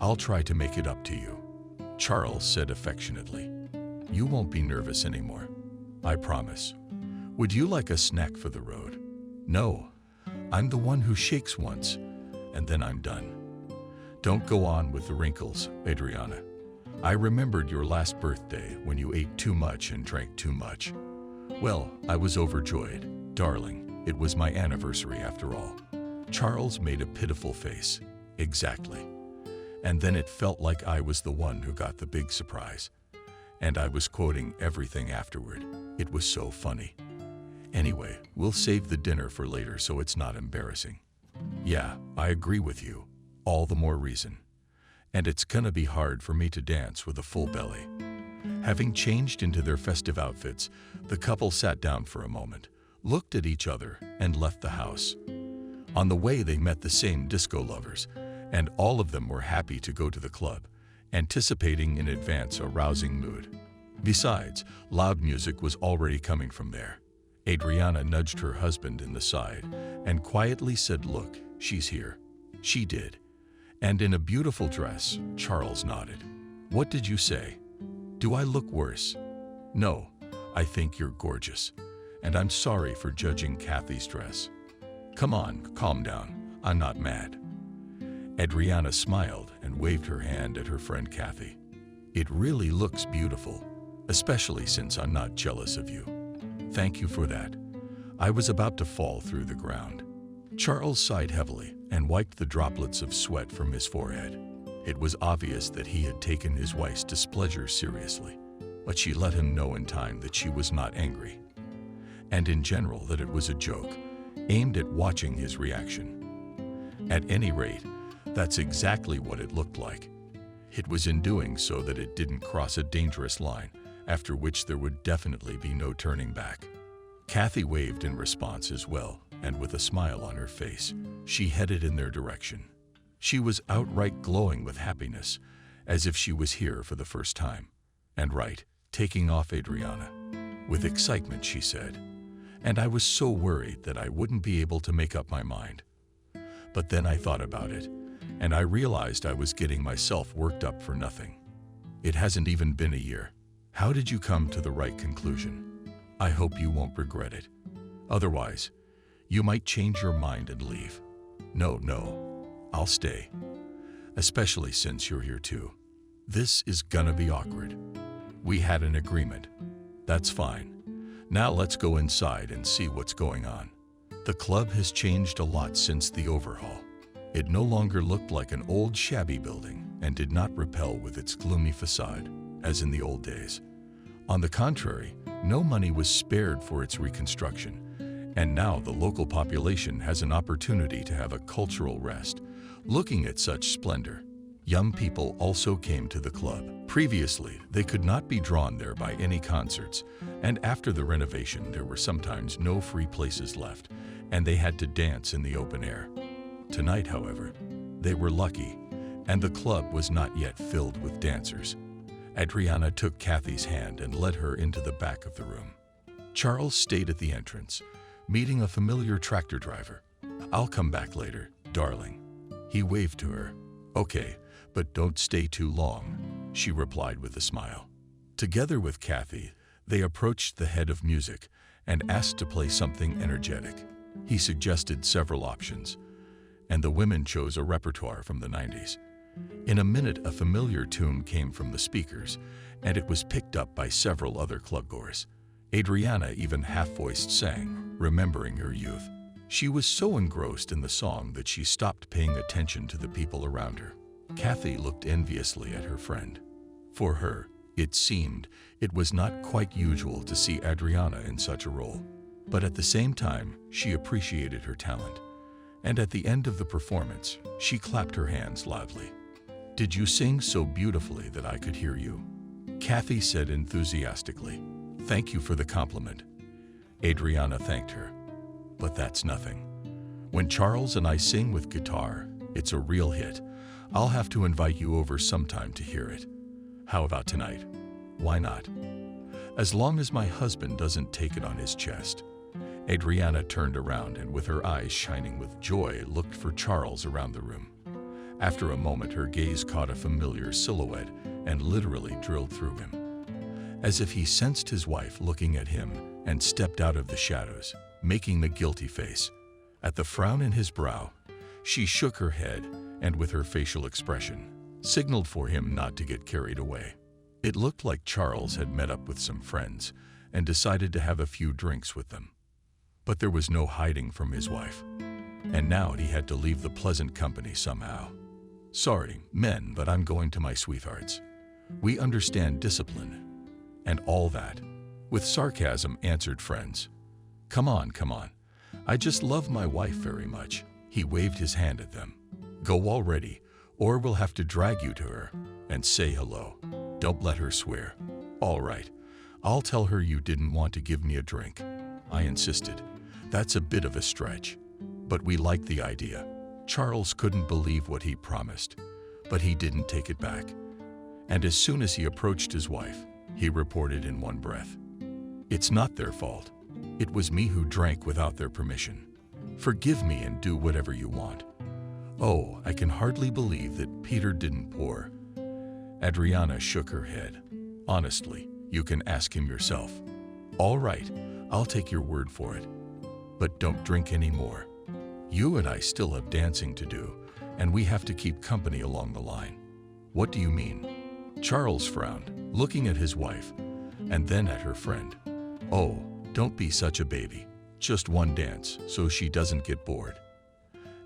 I'll try to make it up to you, Charles said affectionately. You won't be nervous anymore. I promise. Would you like a snack for the road? No, I'm the one who shakes once, and then I'm done. Don't go on with the wrinkles, Adriana. I remembered your last birthday when you ate too much and drank too much. Well, I was overjoyed. Darling, it was my anniversary after all. Charles made a pitiful face. Exactly. And then it felt like I was the one who got the big surprise. And I was quoting everything afterward. It was so funny. Anyway, we'll save the dinner for later so it's not embarrassing. Yeah, I agree with you. All the more reason. And it's gonna be hard for me to dance with a full belly. Having changed into their festive outfits, the couple sat down for a moment, looked at each other, and left the house. On the way, they met the same disco lovers, and all of them were happy to go to the club, anticipating in advance a rousing mood. Besides, loud music was already coming from there. Adriana nudged her husband in the side and quietly said, "Look, she's here." She did. And in a beautiful dress. Charles nodded. "What did you say? Do I look worse?" "No, I think you're gorgeous. And I'm sorry for judging Kathy's dress." "Come on, calm down. I'm not mad." Adriana smiled and waved her hand at her friend Kathy. "It really looks beautiful, especially since I'm not jealous of you." "Thank you for that. I was about to fall through the ground." Charles sighed heavily and wiped the droplets of sweat from his forehead. It was obvious that he had taken his wife's displeasure seriously, but she let him know in time that she was not angry, and in general that it was a joke, aimed at watching his reaction. At any rate, that's exactly what it looked like. It was in doing so that it didn't cross a dangerous line, after which there would definitely be no turning back. Kathy waved in response as well, and with a smile on her face, she headed in their direction. She was outright glowing with happiness, as if she was here for the first time. And right, taking off Adriana. With excitement, she said, "And I was so worried that I wouldn't be able to make up my mind. But then I thought about it, and I realized I was getting myself worked up for nothing. It hasn't even been a year. How did you come to the right conclusion? I hope you won't regret it. Otherwise, you might change your mind and leave." No, I'll stay. Especially since you're here too. This is gonna be awkward. We had an agreement. That's fine. Now let's go inside and see what's going on." The club has changed a lot since the overhaul. It no longer looked like an old shabby building and did not repel with its gloomy facade, as in the old days. On the contrary, no money was spared for its reconstruction, and now the local population has an opportunity to have a cultural rest, looking at such splendor. Young people also came to the club. Previously, they could not be drawn there by any concerts, and after the renovation there were sometimes no free places left, and they had to dance in the open air. Tonight, however, they were lucky, and the club was not yet filled with dancers. Adriana took Kathy's hand and led her into the back of the room. Charles stayed at the entrance, meeting a familiar tractor driver. "I'll come back later, darling." He waved to her. "Okay, but don't stay too long," she replied with a smile. Together with Kathy, they approached the head of music and asked to play something energetic. He suggested several options, and the women chose a repertoire from the 90s. In a minute, a familiar tune came from the speakers, and it was picked up by several other clubgoers. Adriana even half-voiced sang, remembering her youth. She was so engrossed in the song that she stopped paying attention to the people around her. Kathy looked enviously at her friend. For her, it seemed, it was not quite usual to see Adriana in such a role. But at the same time, she appreciated her talent. And at the end of the performance, she clapped her hands loudly. "Did you sing so beautifully that I could hear you?" Kathy said enthusiastically. "Thank you for the compliment." Adriana thanked her. "But that's nothing. When Charles and I sing with guitar, it's a real hit. I'll have to invite you over sometime to hear it. How about tonight? Why not? As long as my husband doesn't take it on his chest." Adriana turned around and with her eyes shining with joy looked for Charles around the room. After a moment, her gaze caught a familiar silhouette and literally drilled through him, as if he sensed his wife looking at him and stepped out of the shadows, making the guilty face. At the frown in his brow, she shook her head and with her facial expression, signaled for him not to get carried away. It looked like Charles had met up with some friends and decided to have a few drinks with them. But there was no hiding from his wife, and now he had to leave the pleasant company somehow. "Sorry, men, but I'm going to my sweetheart's. We understand discipline and all that," with sarcasm answered friends. Come on. I just love my wife very much." He waved his hand at them. "Go already, or we'll have to drag you to her and say hello. Don't let her swear." "All right, I'll tell her you didn't want to give me a drink." I insisted. "That's a bit of a stretch, but we like the idea." Charles couldn't believe what he promised, but he didn't take it back. And as soon as he approached his wife, he reported in one breath, "It's not their fault. It was me who drank without their permission. Forgive me and do whatever you want." "Oh, I can hardly believe that Peter didn't pour." Adriana shook her head. "Honestly, you can ask him yourself." "All right, I'll take your word for it. But don't drink any more. You and I still have dancing to do, and we have to keep company along the line." "What do you mean?" Charles frowned, looking at his wife, and then at her friend. "Oh, don't be such a baby. Just one dance, so she doesn't get bored.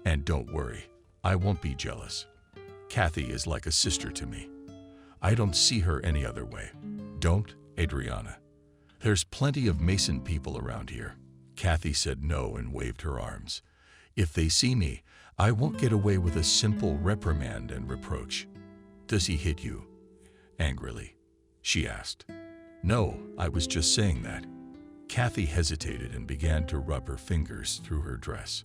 And don't worry, I won't be jealous. Kathy is like a sister to me. I don't see her any other way." "Don't, Adriana. There's plenty of Mason people around here." Kathy said no and waved her arms. "If they see me, I won't get away with a simple reprimand and reproach." "Does he hit you?" Angrily, she asked. "No, I was just saying that." Kathy hesitated and began to rub her fingers through her dress.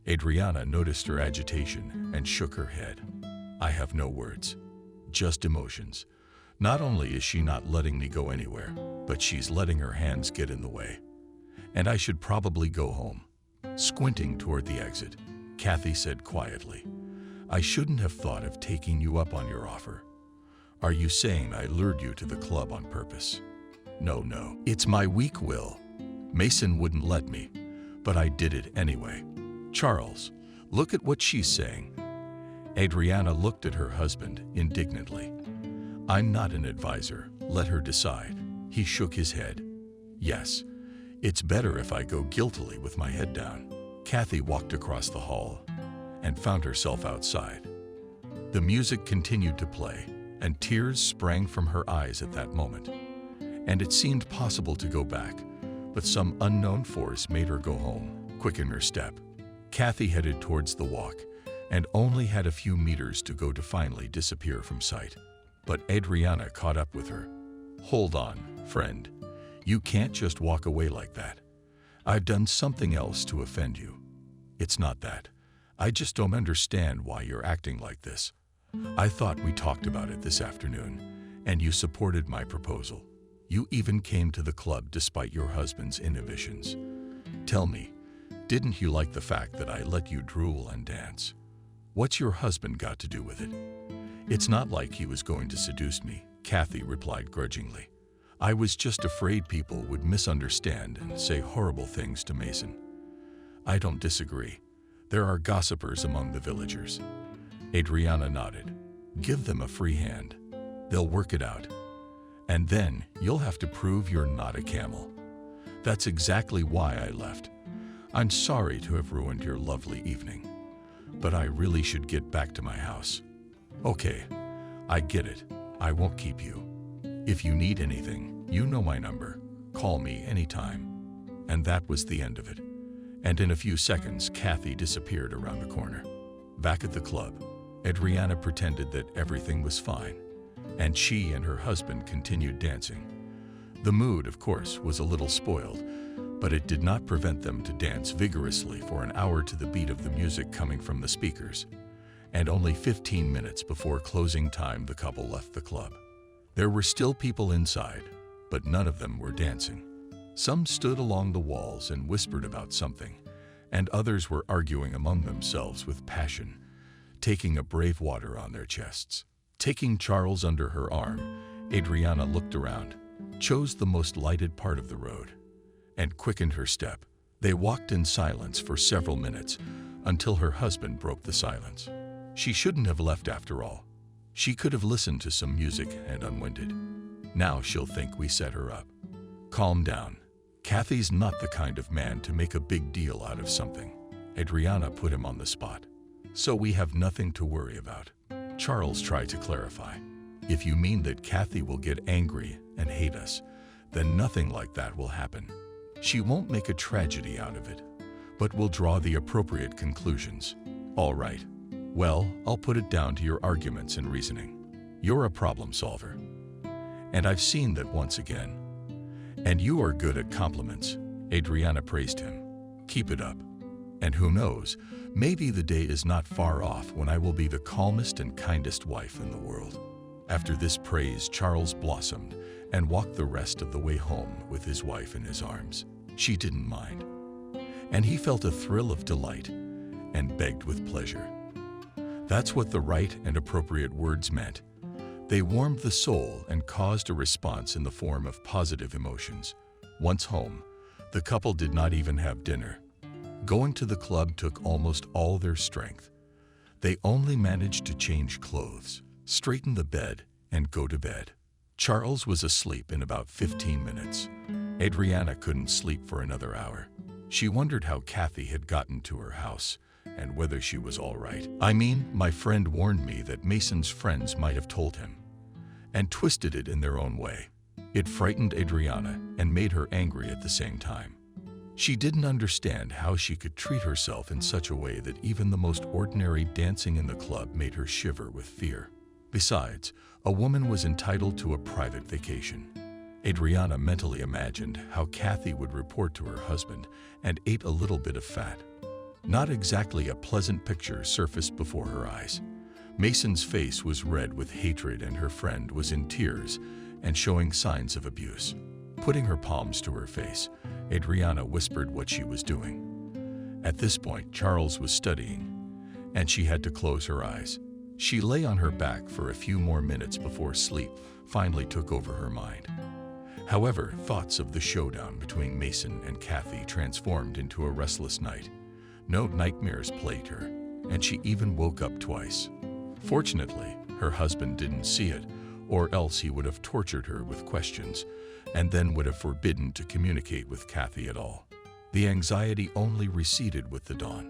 Adriana noticed her agitation and shook her head. "I have no words, just emotions. Not only is she not letting me go anywhere, but she's letting her hands get in the way. And I should probably go home." Squinting toward the exit, Kathy said quietly, "I shouldn't have thought of taking you up on your offer. Are you saying I lured you to the club on purpose?" No, it's my weak will. Mason wouldn't let me, but I did it anyway." "Charles, look at what she's saying." Adriana looked at her husband indignantly. "I'm not an advisor. Let her decide." He shook his head. "Yes, it's better if I go guiltily with my head down." Kathy walked across the hall and found herself outside. The music continued to play, and tears sprang from her eyes at that moment. And it seemed possible to go back, but some unknown force made her go home, quicken her step. Kathy headed towards the walk, and only had a few meters to go to finally disappear from sight. But Adriana caught up with her. "Hold on, friend. You can't just walk away like that. I've done something else to offend you. It's not that. I just don't understand why you're acting like this. I thought we talked about it this afternoon, and you supported my proposal. You even came to the club despite your husband's inhibitions. Tell me, didn't you like the fact that I let you drool and dance? What's your husband got to do with it?" "It's not like he was going to seduce me," Kathy replied grudgingly. "I was just afraid people would misunderstand and say horrible things to Mason." "I don't disagree. There are gossipers among the villagers." Adriana nodded. "Give them a free hand. They'll work it out. And then you'll have to prove you're not a camel. That's exactly why I left. I'm sorry to have ruined your lovely evening, but I really should get back to my house." "Okay, I get it. I won't keep you. If you need anything, you know my number. Call me anytime." And that was the end of it. And in a few seconds, Kathy disappeared around the corner. Back at the club, Adriana pretended that everything was fine, and she and her husband continued dancing. The mood, of course, was a little spoiled, but it did not prevent them to dance vigorously for an hour to the beat of the music coming from the speakers. And only 15 minutes before closing time, the couple left the club. There were still people inside, but none of them were dancing. Some stood along the walls and whispered about something, and others were arguing among themselves with passion, taking a brave water on their chests. Taking Charles under her arm, Adriana looked around, chose the most lighted part of the road, and quickened her step. They walked in silence for several minutes until her husband broke the silence. She shouldn't have left after all. She could have listened to some music and unwinded. Now she'll think we set her up. Calm down. Kathy's not the kind of man to make a big deal out of something. Adriana put him on the spot. So we have nothing to worry about. Charles tried to clarify. If you mean that Kathy will get angry and hate us, then nothing like that will happen. She won't make a tragedy out of it, but will draw the appropriate conclusions. All right. Well, I'll put it down to your arguments and reasoning. You're a problem solver. And I've seen that once again. And you are good at compliments. Adriana praised him. Keep it up. And who knows, maybe the day is not far off when I will be the calmest and kindest wife in the world. After this praise, Charles blossomed and walked the rest of the way home with his wife in his arms. She didn't mind, and he felt a thrill of delight and begged with pleasure. That's what the right and appropriate words meant. They warmed the soul and caused a response in the form of positive emotions. Once home, the couple did not even have dinner. Going to the club took almost all their strength. They only managed to change clothes, straighten the bed, and go to bed. Charles was asleep in about 15 minutes. Adriana couldn't sleep for another hour. She wondered how Kathy had gotten to her house and whether she was all right. I mean, my friend warned me that Mason's friends might have told him, and twisted it in their own way. It frightened Adriana and made her angry at the same time. She didn't understand how she could treat herself in such a way that even the most ordinary dancing in the club made her shiver with fear. Besides, a woman was entitled to a private vacation. Adriana mentally imagined how Kathy would report to her husband and ate a little bit of fat. Not exactly a pleasant picture surfaced before her eyes. Mason's face was red with hatred and her friend was in tears and showing signs of abuse. Putting her palms to her face, Adriana whispered what she was doing. At this point, Charles was studying, and she had to close her eyes. She lay on her back for a few more minutes before sleep finally took over her mind. However, thoughts of the showdown between Mason and Kathy transformed into a restless night. No nightmares plagued her, and she even woke up twice. Fortunately, her husband didn't see it, or else he would have tortured her with questions, and then would have forbidden to communicate with Kathy at all. The anxiety only receded with the dawn.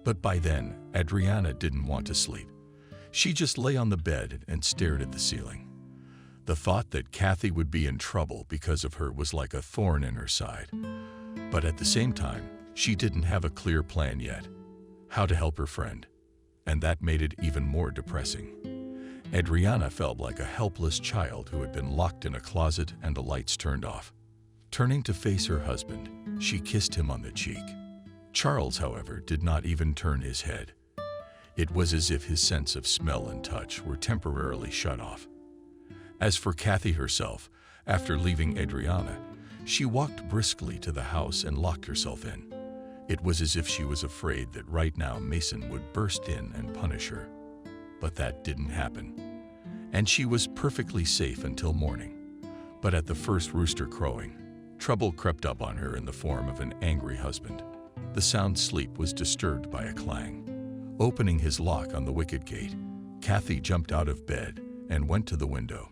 But by then, Adriana didn't want to sleep. She just lay on the bed and stared at the ceiling. The thought that Kathy would be in trouble because of her was like a thorn in her side. But at the same time, she didn't have a clear plan yet, how to help her friend, and that made it even more depressing. Adriana felt like a helpless child who had been locked in a closet and the lights turned off. Turning to face her husband, she kissed him on the cheek. Charles, however, did not even turn his head. It was as if his sense of smell and touch were temporarily shut off. As for Kathy herself, after leaving Adriana, she walked briskly to the house and locked herself in. It was as if she was afraid that right now Mason would burst in and punish her. But that didn't happen, and she was perfectly safe until morning. But at the first rooster crowing, trouble crept up on her in the form of an angry husband. The sound sleep was disturbed by a clang. Opening his lock on the wicket gate, Kathy jumped out of bed and went to the window.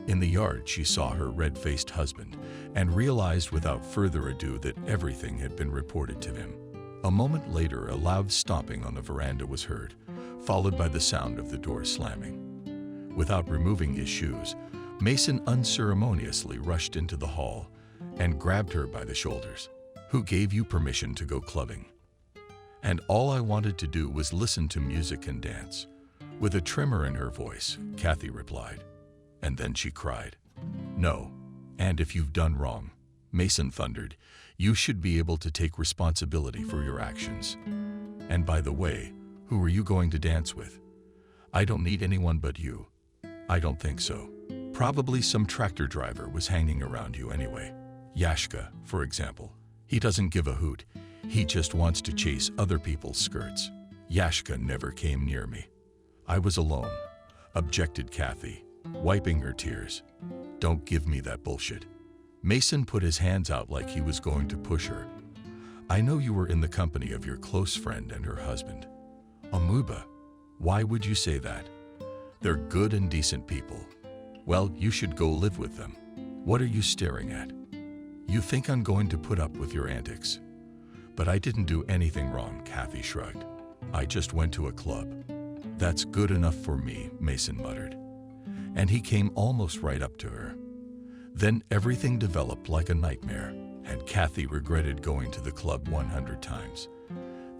In the yard, she saw her red-faced husband and realized without further ado that everything had been reported to him. A moment later, a loud stomping on the veranda was heard, followed by the sound of the door slamming. Without removing his shoes, Mason unceremoniously rushed into the hall and grabbed her by the shoulders. "Who gave you permission to go clubbing?" "And all I wanted to do was listen to music and dance." With a tremor in her voice, Kathy replied. And then she cried. "No, and if you've done wrong," Mason thundered, "you should be able to take responsibility for your actions. And by the way, who are you going to dance with?" "I don't need anyone but you." "I don't think so. Probably some tractor driver was hanging around you anyway. Yashka, for example. He doesn't give a hoot. He just wants to chase other people's skirts. Yashka never came near me." "I was alone," objected Kathy, wiping her tears. "Don't give me that bullshit." Mason put his hands out like he was going to push her. "I know you were in the company of your close friend and her husband." "Amuba, why would you say that? They're good and decent people." "Well, you should go live with them." "What are you staring at? You think I'm going to put up with your antics?" "But I didn't do anything wrong," Kathy shrugged. "I just went to a club." "That's good enough for me," Mason muttered. And he came almost right up to her. Then everything developed like a nightmare, and Kathy regretted going to the club 100 times.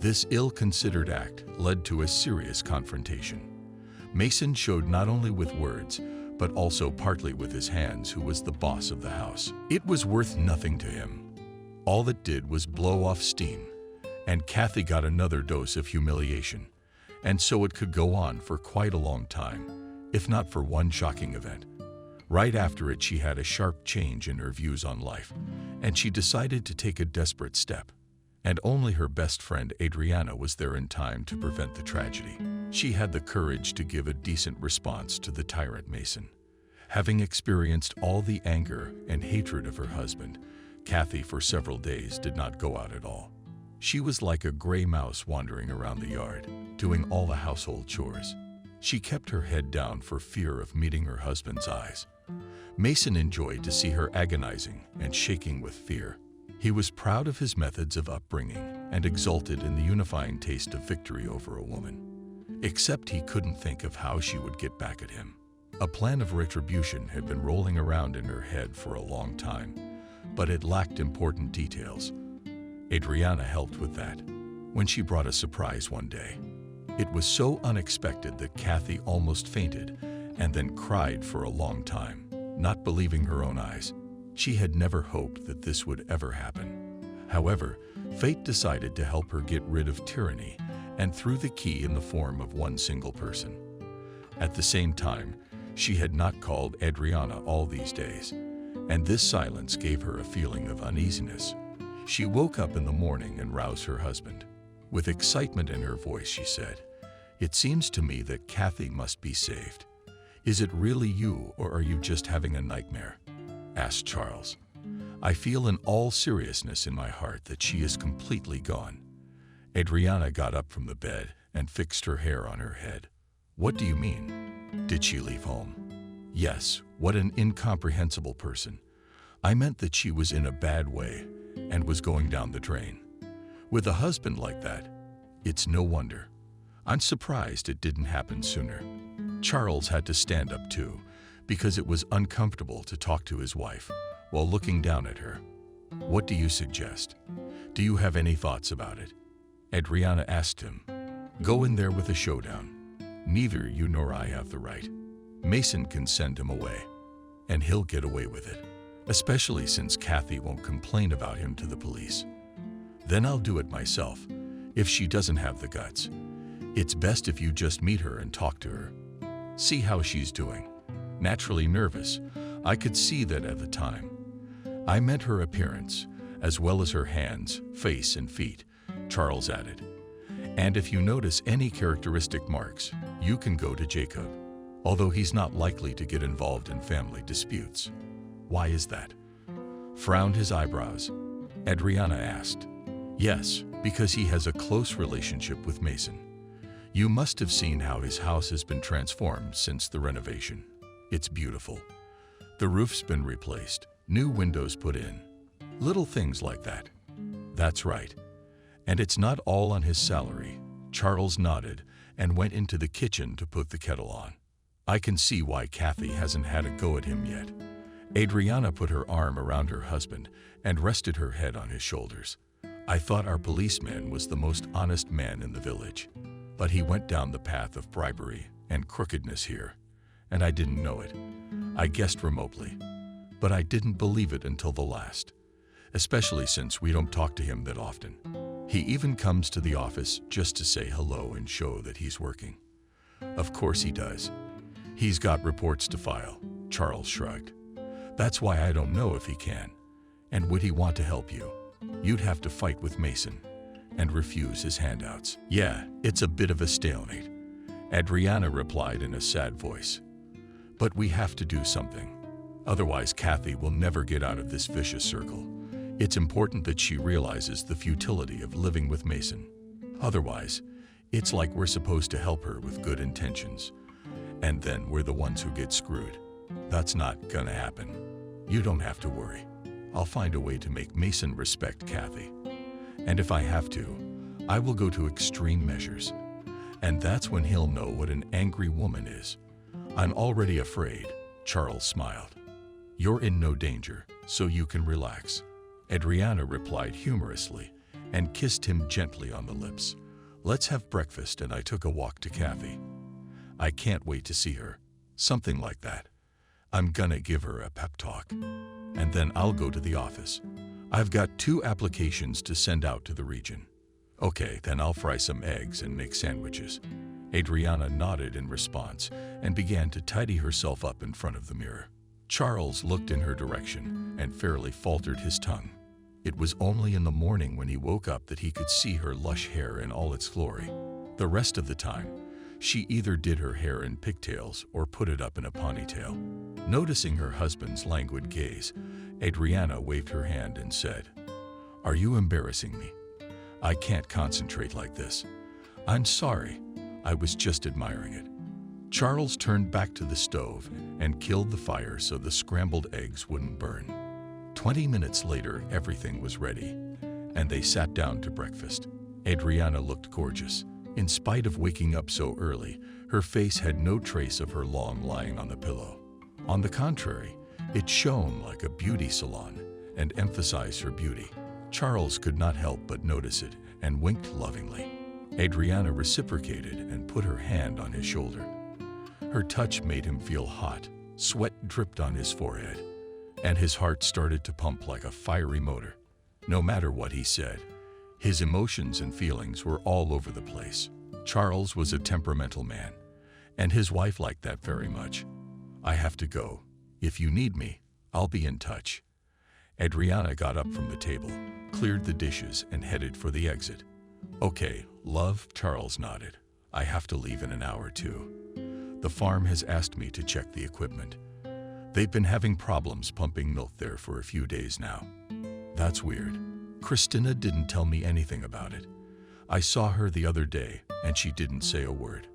This ill-considered act led to a serious confrontation. Mason showed not only with words, but also partly with his hands who was the boss of the house. It was worth nothing to him. All it did was blow off steam, and Kathy got another dose of humiliation. And so it could go on for quite a long time, if not for one shocking event. Right after it, she had a sharp change in her views on life, and she decided to take a desperate step. And only her best friend Adriana was there in time to prevent the tragedy. She had the courage to give a decent response to the tyrant Mason. Having experienced all the anger and hatred of her husband, Kathy for several days did not go out at all. She was like a gray mouse wandering around the yard, doing all the household chores. She kept her head down for fear of meeting her husband's eyes. Mason enjoyed to see her agonizing and shaking with fear. He was proud of his methods of upbringing and exulted in the unifying taste of victory over a woman. Except he couldn't think of how she would get back at him. A plan of retribution had been rolling around in her head for a long time, but it lacked important details. Adriana helped with that when she brought a surprise one day. It was so unexpected that Kathy almost fainted and then cried for a long time, not believing her own eyes. She had never hoped that this would ever happen. However, fate decided to help her get rid of tyranny and threw the key in the form of one single person. At the same time, she had not called Adriana all these days, and this silence gave her a feeling of uneasiness. She woke up in the morning and roused her husband. With excitement in her voice, she said, "It seems to me that Kathy must be saved. Is it really you, or are you just having a nightmare?" asked Charles. "I feel in all seriousness in my heart that she is completely gone." Adriana got up from the bed and fixed her hair on her head. "What do you mean? Did she leave home?" "Yes, what an incomprehensible person. I meant that she was in a bad way and was going down the drain. With a husband like that, it's no wonder. I'm surprised it didn't happen sooner." Charles had to stand up too, because it was uncomfortable to talk to his wife while looking down at her. "What do you suggest? Do you have any thoughts about it?" Adriana asked him. "Go in there with a showdown. Neither you nor I have the right. Mason can send him away, and he'll get away with it, especially since Kathy won't complain about him to the police. Then I'll do it myself, if she doesn't have the guts. It's best if you just meet her and talk to her. See how she's doing. Naturally nervous, I could see that at the time. I meant her appearance, as well as her hands, face, and feet," Charles added. "And if you notice any characteristic marks, you can go to Jacob, although he's not likely to get involved in family disputes." "Why is that?" Frowned his eyebrows. Adriana asked. "Yes, because he has a close relationship with Mason. You must have seen how his house has been transformed since the renovation. It's beautiful. The roof's been replaced, new windows put in. Little things like that." "That's right. And it's not all on his salary." Charles nodded and went into the kitchen to put the kettle on. "I can see why Kathy hasn't had a go at him yet." Adriana put her arm around her husband and rested her head on his shoulders. "I thought our policeman was the most honest man in the village, but he went down the path of bribery and crookedness here, and I didn't know it. I guessed remotely, but I didn't believe it until the last, especially since we don't talk to him that often. He even comes to the office just to say hello and show that he's working." "Of course he does. He's got reports to file," Charles shrugged. "That's why I don't know if he can. And would he want to help you? You'd have to fight with Mason and refuse his handouts." "Yeah, it's a bit of a stalemate," Adriana replied in a sad voice. "But we have to do something. Otherwise, Kathy will never get out of this vicious circle. It's important that she realizes the futility of living with Mason. Otherwise, it's like we're supposed to help her with good intentions, and then we're the ones who get screwed. That's not gonna happen. You don't have to worry. I'll find a way to make Mason respect Kathy. And if I have to, I will go to extreme measures. And that's when he'll know what an angry woman is." "I'm already afraid," Charles smiled. "You're in no danger, so you can relax." Adriana replied humorously and kissed him gently on the lips. "Let's have breakfast and I took a walk to Kathy. I can't wait to see her." Something like that. "I'm gonna give her a pep talk. And then I'll go to the office. I've got 2 applications to send out to the region." "Okay, then I'll fry some eggs and make sandwiches." Adriana nodded in response and began to tidy herself up in front of the mirror. Charles looked in her direction and fairly faltered his tongue. It was only in the morning when he woke up that he could see her lush hair in all its glory. The rest of the time, she either did her hair in pigtails or put it up in a ponytail. Noticing her husband's languid gaze, Adriana waved her hand and said, "Are you embarrassing me? I can't concentrate like this. I'm sorry, I was just admiring it." Charles turned back to the stove and killed the fire so the scrambled eggs wouldn't burn. 20 minutes later, everything was ready, and they sat down to breakfast. Adriana looked gorgeous. In spite of waking up so early, her face had no trace of her long lying on the pillow. On the contrary, it shone like a beauty salon and emphasized her beauty. Charles could not help but notice it and winked lovingly. Adriana reciprocated and put her hand on his shoulder. Her touch made him feel hot. Sweat dripped on his forehead, and his heart started to pump like a fiery motor. No matter what he said, his emotions and feelings were all over the place. Charles was a temperamental man, and his wife liked that very much. "I have to go. If you need me, I'll be in touch." Adriana got up from the table, cleared the dishes, and headed for the exit. "Okay, love," Charles nodded. "I have to leave in an hour too. The farm has asked me to check the equipment. They've been having problems pumping milk there for a few days now." "That's weird. Christina didn't tell me anything about it. I saw her the other day and she didn't say a word."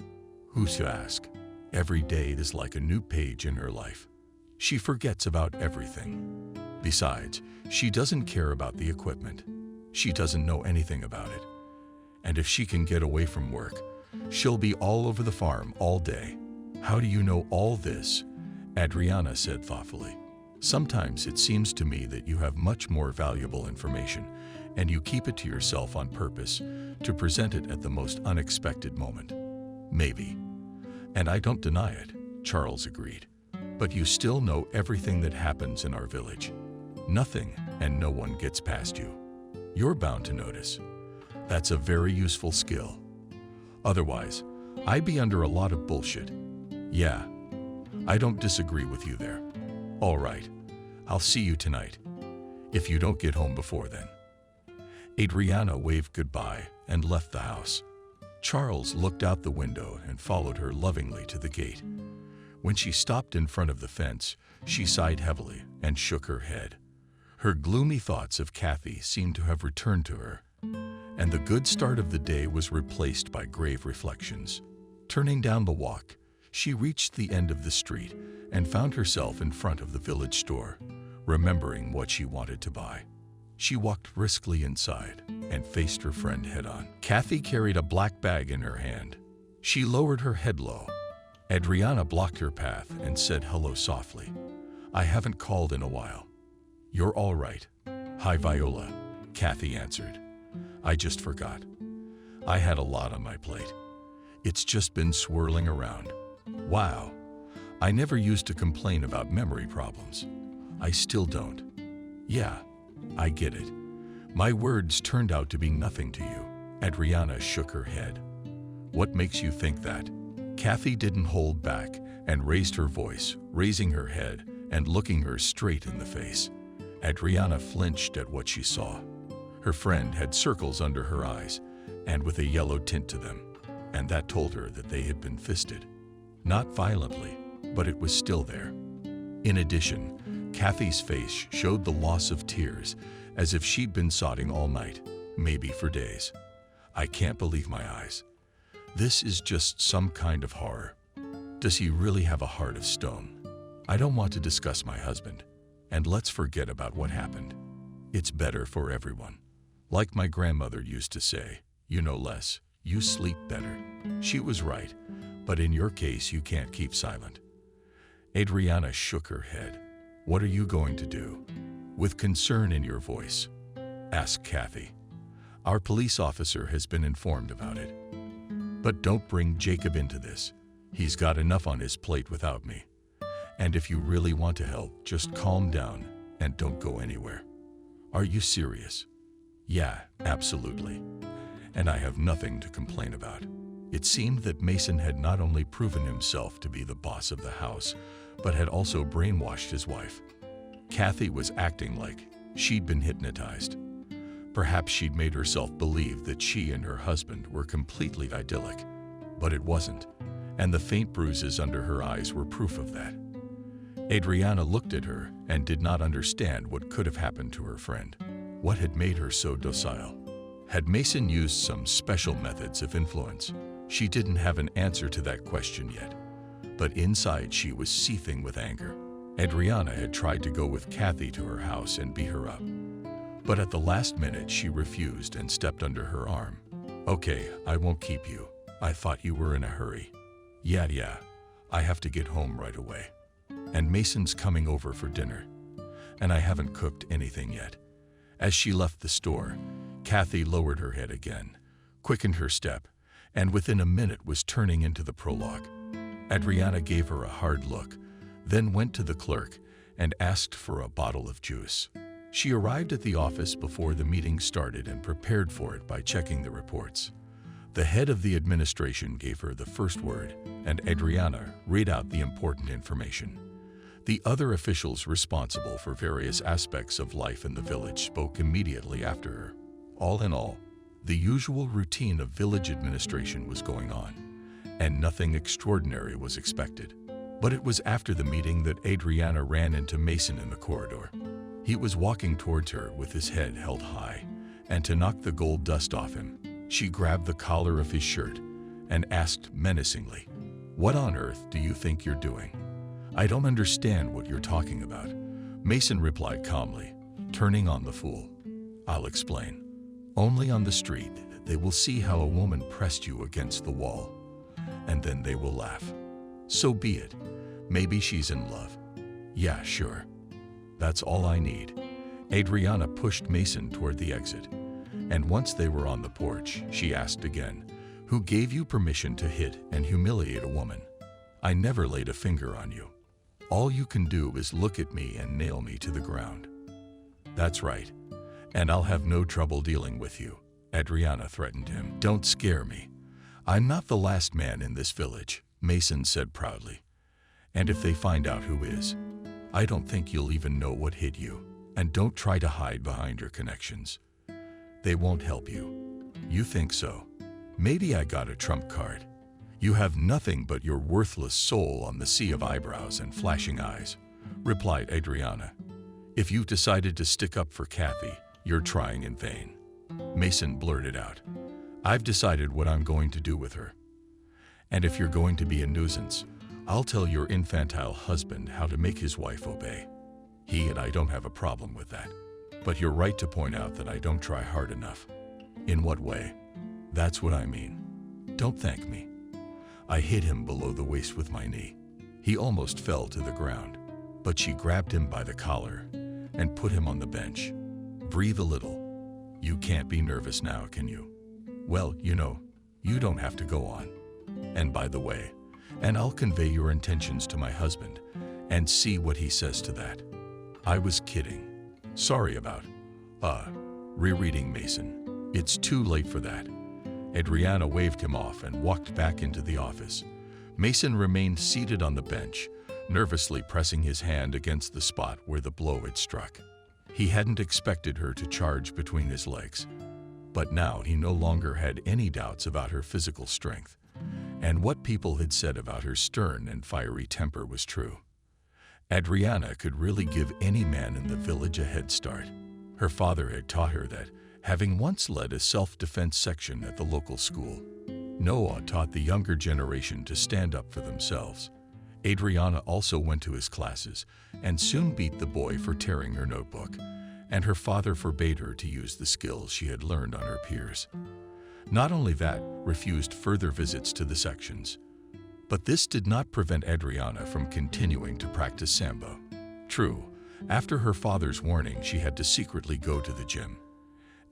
"Who's to ask? Every day is like a new page in her life. She forgets about everything. Besides, she doesn't care about the equipment. She doesn't know anything about it. And if she can get away from work, she'll be all over the farm all day." "How do you know all this?" Adriana said thoughtfully. "Sometimes it seems to me that you have much more valuable information, and you keep it to yourself on purpose to present it at the most unexpected moment." "Maybe. And I don't deny it," Charles agreed. "But you still know everything that happens in our village. Nothing and no one gets past you. You're bound to notice. That's a very useful skill. Otherwise, I'd be under a lot of bullshit." "Yeah, I don't disagree with you there." "All right, I'll see you tonight, if you don't get home before then." Adriana waved goodbye and left the house. Charles looked out the window and followed her lovingly to the gate. When she stopped in front of the fence, she sighed heavily and shook her head. Her gloomy thoughts of Kathy seemed to have returned to her, and the good start of the day was replaced by grave reflections. Turning down the walk, she reached the end of the street and found herself in front of the village store, remembering what she wanted to buy. She walked briskly inside and faced her friend head-on. Kathy carried a black bag in her hand. She lowered her head low. Adriana blocked her path and said hello softly. "I haven't called in a while." "You're all right." "Hi, Viola," Kathy answered. "I just forgot. I had a lot on my plate. It's just been swirling around." "Wow. I never used to complain about memory problems. I still don't." "Yeah, I get it. My words turned out to be nothing to you." Adriana shook her head. "What makes you think that?" Kathy didn't hold back and raised her voice, raising her head and looking her straight in the face. Adriana flinched at what she saw. Her friend had circles under her eyes and with a yellow tint to them, and that told her that they had been fisted. Not violently, but it was still there. In addition, Kathy's face showed the loss of tears, as if she'd been sobbing all night, maybe for days. "I can't believe my eyes. This is just some kind of horror. Does he really have a heart of stone? I don't want to discuss my husband, and let's forget about what happened. It's better for everyone. Like my grandmother used to say, you know less, you sleep better." She was right, but in your case you can't keep silent. Adriana shook her head. "What are you going to do?" With concern in your voice, asked Kathy. "Our police officer has been informed about it. But don't bring Jacob into this. He's got enough on his plate without me. And if you really want to help, just calm down and don't go anywhere." "Are you serious?" "Yeah, absolutely. And I have nothing to complain about." It seemed that Mason had not only proven himself to be the boss of the house, but had also brainwashed his wife. Kathy was acting like she'd been hypnotized. Perhaps she'd made herself believe that she and her husband were completely idyllic, but it wasn't, and the faint bruises under her eyes were proof of that. Adriana looked at her and did not understand what could have happened to her friend. What had made her so docile? Had Mason used some special methods of influence? She didn't have an answer to that question yet, but inside she was seething with anger. Adriana had tried to go with Kathy to her house and beat her up, but at the last minute she refused and stepped under her arm. "Okay, I won't keep you. I thought you were in a hurry." Yeah, I have to get home right away. And Mason's coming over for dinner, and I haven't cooked anything yet." As she left the store, Kathy lowered her head again, quickened her step, and within a minute was turning into the prologue. Adriana gave her a hard look, then went to the clerk and asked for a bottle of juice. She arrived at the office before the meeting started and prepared for it by checking the reports. The head of the administration gave her the first word, and Adriana read out the important information. The other officials responsible for various aspects of life in the village spoke immediately after her. All in all, the usual routine of village administration was going on, and nothing extraordinary was expected. But it was after the meeting that Adriana ran into Mason in the corridor. He was walking towards her with his head held high, and to knock the gold dust off him, she grabbed the collar of his shirt and asked menacingly, "What on earth do you think you're doing? I don't understand what you're talking about." Mason replied calmly, turning on the fool. "I'll explain. Only on the street they will see how a woman pressed you against the wall, and then they will laugh. So be it. Maybe she's in love. Yeah, sure. That's all I need." Adriana pushed Mason toward the exit, and once they were on the porch, she asked again, "Who gave you permission to hit and humiliate a woman? I never laid a finger on you. All you can do is look at me and nail me to the ground." "That's right, and I'll have no trouble dealing with you," Adriana threatened him. "Don't scare me. I'm not the last man in this village," Mason said proudly. "And if they find out who is, I don't think you'll even know what hit you. And don't try to hide behind your connections. They won't help you." "You think so? Maybe I got a trump card. You have nothing but your worthless soul on the sea of eyebrows and flashing eyes," replied Adriana. "If you've decided to stick up for Kathy, you're trying in vain." Mason blurted out, "I've decided what I'm going to do with her. And if you're going to be a nuisance, I'll tell your infantile husband how to make his wife obey. He and I don't have a problem with that. But you're right to point out that I don't try hard enough." "In what way?" "That's what I mean. Don't thank me." I hit him below the waist with my knee. He almost fell to the ground, but she grabbed him by the collar and put him on the bench. "Breathe a little. You can't be nervous now, can you? Well, you don't have to go on. And by the way, and I'll convey your intentions to my husband and see what he says to that." "I was kidding. Sorry about rereading Mason. It's too late for that." Adriana waved him off and walked back into the office. Mason remained seated on the bench, nervously pressing his hand against the spot where the blow had struck. He hadn't expected her to charge between his legs, but now he no longer had any doubts about her physical strength, and what people had said about her stern and fiery temper was true. Adriana could really give any man in the village a head start. Her father had taught her that, having once led a self-defense section at the local school. Noah taught the younger generation to stand up for themselves. Adriana also went to his classes and soon beat the boy for tearing her notebook, and her father forbade her to use the skills she had learned on her peers. Not only that, refused further visits to the sections. But this did not prevent Adriana from continuing to practice Sambo. True, after her father's warning, she had to secretly go to the gym.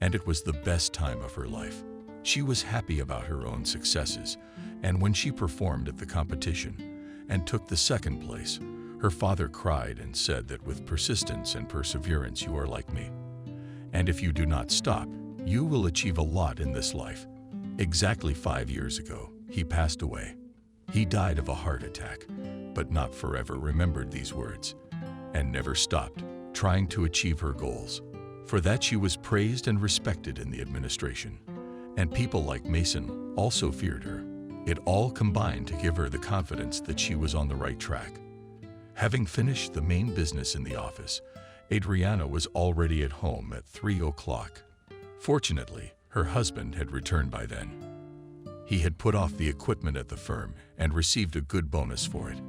And it was the best time of her life. She was happy about her own successes, and when she performed at the competition and took the second place, her father cried and said that with persistence and perseverance you are like me. And if you do not stop, you will achieve a lot in this life. Exactly 5 years ago, he passed away. He died of a heart attack, but not forever, remembered these words and never stopped trying to achieve her goals. For that she was praised and respected in the administration, and people like Mason also feared her. It all combined to give her the confidence that she was on the right track. Having finished the main business in the office, Adriana was already at home at 3 o'clock. Fortunately, her husband had returned by then. He had put off the equipment at the firm and received a good bonus for it,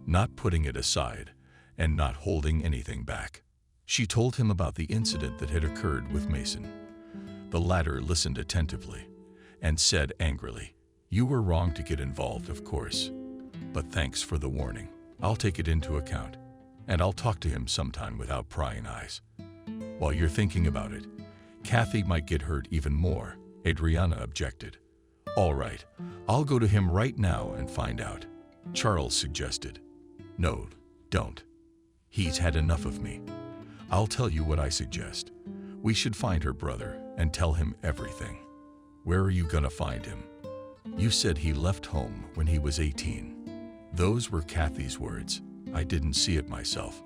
not putting it aside and not holding anything back. She told him about the incident that had occurred with Mason. The latter listened attentively and said angrily, "You were wrong to get involved, of course, but thanks for the warning. I'll take it into account, and I'll talk to him sometime without prying eyes." "While you're thinking about it, Kathy might get hurt even more," Adriana objected. "All right, I'll go to him right now and find out," Charles suggested. "No, don't. He's had enough of me. I'll tell you what I suggest. We should find her brother and tell him everything." "Where are you gonna find him? You said he left home when he was 18. Those were Kathy's words. I didn't see it myself."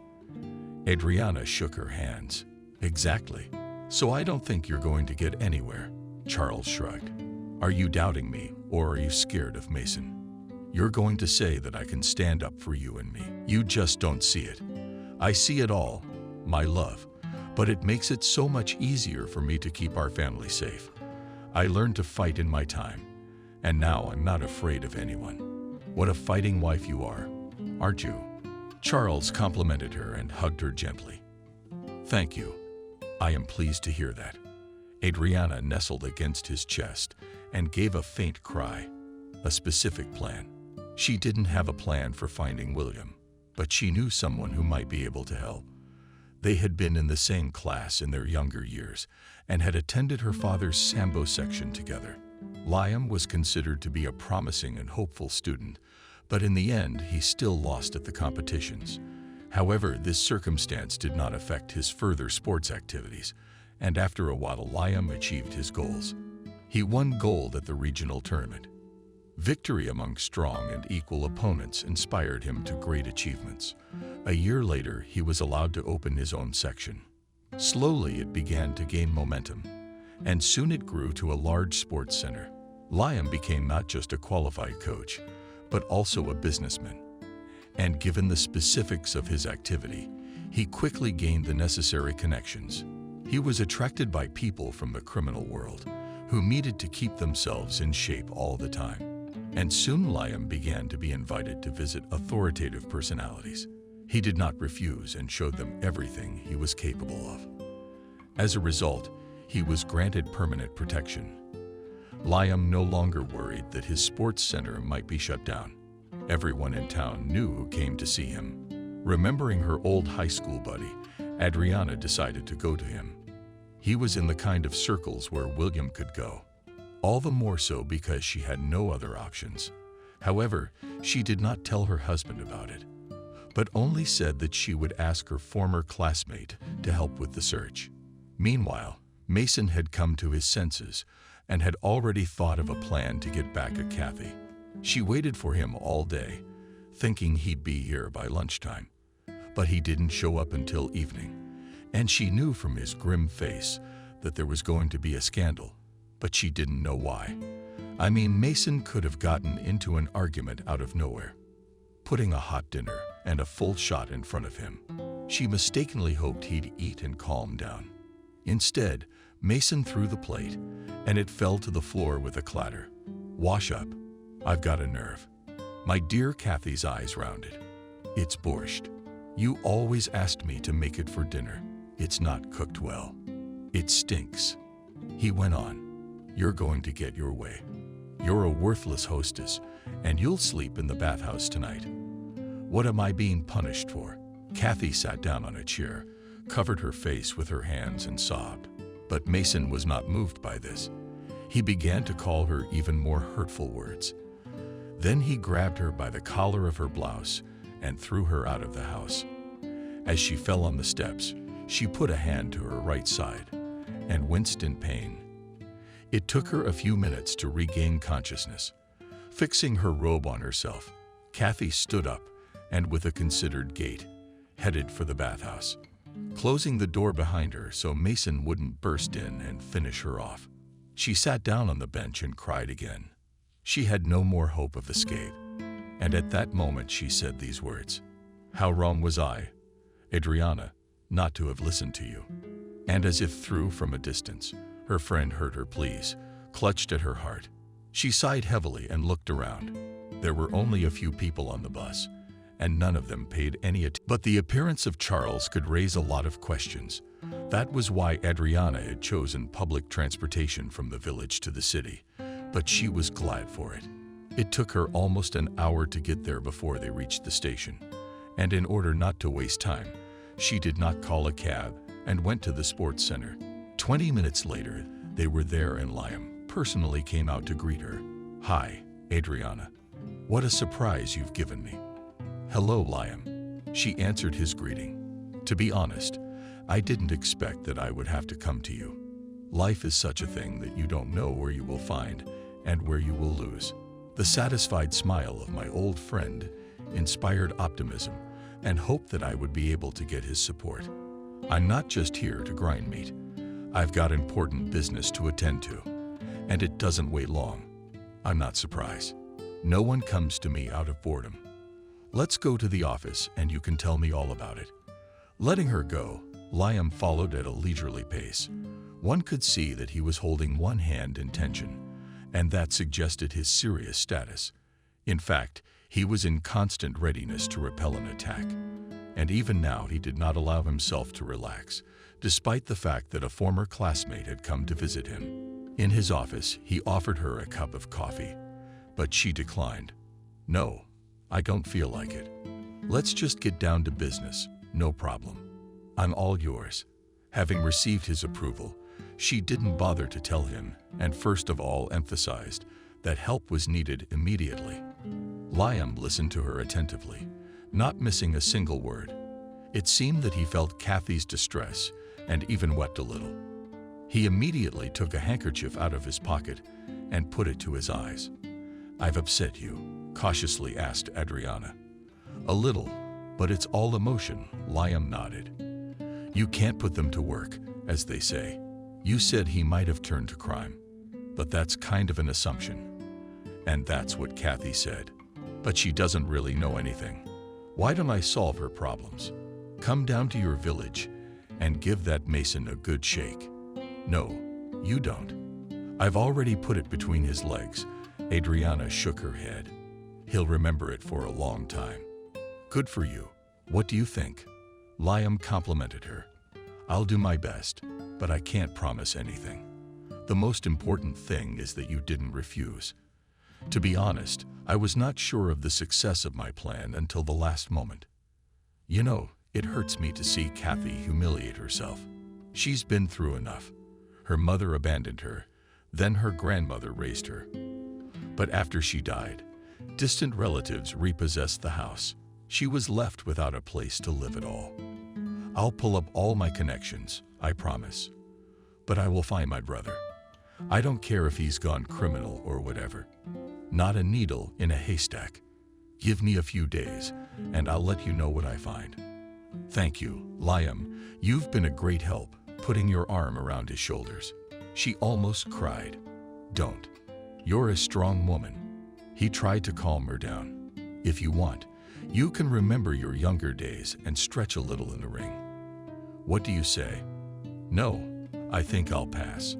Adriana shook her hands. "Exactly. So I don't think you're going to get anywhere," Charles shrugged. "Are you doubting me, or are you scared of Mason? You're going to say that I can stand up for you and me. You just don't see it. I see it all, my love, but it makes it so much easier for me to keep our family safe. I learned to fight in my time, and now I'm not afraid of anyone." "What a fighting wife you are, aren't you?" Charles complimented her and hugged her gently. "Thank you. I am pleased to hear that." Adriana nestled against his chest and gave a faint cry. A specific plan. She didn't have a plan for finding William, but she knew someone who might be able to help. They had been in the same class in their younger years and had attended her father's Sambo section together. Liam was considered to be a promising and hopeful student, but in the end he still lost at the competitions. However, this circumstance did not affect his further sports activities, and after a while Liam achieved his goals. He won gold at the regional tournament. Victory among strong and equal opponents inspired him to great achievements. A year later, he was allowed to open his own section. Slowly, it began to gain momentum, and soon it grew to a large sports center. Liam became not just a qualified coach, but also a businessman. And given the specifics of his activity, he quickly gained the necessary connections. He was attracted by people from the criminal world, who needed to keep themselves in shape all the time. And soon Liam began to be invited to visit authoritative personalities. He did not refuse and showed them everything he was capable of. As a result, he was granted permanent protection. Liam no longer worried that his sports center might be shut down. Everyone in town knew who came to see him. Remembering her old high school buddy, Adriana decided to go to him. He was in the kind of circles where William could go. All the more so because she had no other options. However, she did not tell her husband about it, but only said that she would ask her former classmate to help with the search. Meanwhile, Mason had come to his senses and had already thought of a plan to get back at Kathy. She waited for him all day, thinking he'd be here by lunchtime, but he didn't show up until evening, and she knew from his grim face that there was going to be a scandal. But she didn't know why. I mean, Mason could have gotten into an argument out of nowhere, putting a hot dinner and a full shot in front of him. She mistakenly hoped he'd eat and calm down. Instead, Mason threw the plate, and it fell to the floor with a clatter. "Wash up. I've got a nerve." My dear Kathy's eyes rounded. "It's borscht. You always asked me to make it for dinner. It's not cooked well. It stinks." He went on. "You're going to get your way. You're a worthless hostess, and you'll sleep in the bathhouse tonight." "What am I being punished for?" Kathy sat down on a chair, covered her face with her hands, and sobbed. But Mason was not moved by this. He began to call her even more hurtful words. Then he grabbed her by the collar of her blouse and threw her out of the house. As she fell on the steps, she put a hand to her right side and winced in pain. It took her a few minutes to regain consciousness. Fixing her robe on herself, Kathy stood up and with a considered gait, headed for the bathhouse, closing the door behind her so Mason wouldn't burst in and finish her off. She sat down on the bench and cried again. She had no more hope of escape, and at that moment she said these words, "How wrong was I, Adriana, not to have listened to you?" And as if through from a distance, her friend heard her pleas, clutched at her heart. She sighed heavily and looked around. There were only a few people on the bus, and none of them paid any attention. But the appearance of Charles could raise a lot of questions. That was why Adriana had chosen public transportation from the village to the city, but she was glad for it. It took her almost an hour to get there before they reached the station, and in order not to waste time, she did not call a cab and went to the sports center. 20 minutes later, they were there and Liam personally came out to greet her. "Hi, Adriana. What a surprise you've given me." "Hello, Liam." She answered his greeting. "To be honest, I didn't expect that I would have to come to you. Life is such a thing that you don't know where you will find and where you will lose." The satisfied smile of my old friend inspired optimism and hope that I would be able to get his support. "I'm not just here to grind meat. I've got important business to attend to, and it doesn't wait long. I'm not surprised. No one comes to me out of boredom. Let's go to the office and you can tell me all about it." Letting her go, Liam followed at a leisurely pace. One could see that he was holding one hand in tension, and that suggested his serious status. In fact, he was in constant readiness to repel an attack. And even now he did not allow himself to relax, despite the fact that a former classmate had come to visit him. In his office, he offered her a cup of coffee, but she declined. "No, I don't feel like it. Let's just get down to business, no problem. I'm all yours." Having received his approval, she didn't bother to tell him, and first of all emphasized that help was needed immediately. Liam listened to her attentively, not missing a single word. It seemed that he felt Kathy's distress and even wept a little. He immediately took a handkerchief out of his pocket and put it to his eyes. "I've upset you?" cautiously asked Adriana. "A little, but it's all emotion," Liam nodded. "You can't put them to work, as they say. You said he might have turned to crime, but that's kind of an assumption. And that's what Kathy said. But she doesn't really know anything. Why don't I solve her problems? Come down to your village and give that Mason a good shake." "No, you don't. I've already put it between his legs." Adriana shook her head. "He'll remember it for a long time." "Good for you. What do you think?" Liam complimented her. "I'll do my best, but I can't promise anything. The most important thing is that you didn't refuse. To be honest, I was not sure of the success of my plan until the last moment. You know, it hurts me to see Kathy humiliate herself. She's been through enough. Her mother abandoned her, then her grandmother raised her. But after she died, distant relatives repossessed the house. She was left without a place to live at all. I'll pull up all my connections, I promise. But I will find my brother. I don't care if he's gone criminal or whatever. Not a needle in a haystack. Give me a few days, and I'll let you know what I find." "Thank you, Liam. You've been a great help," putting your arm around his shoulders. She almost cried. "Don't. You're a strong woman." He tried to calm her down. "If you want, you can remember your younger days and stretch a little in the ring. What do you say?" "No, I think I'll pass.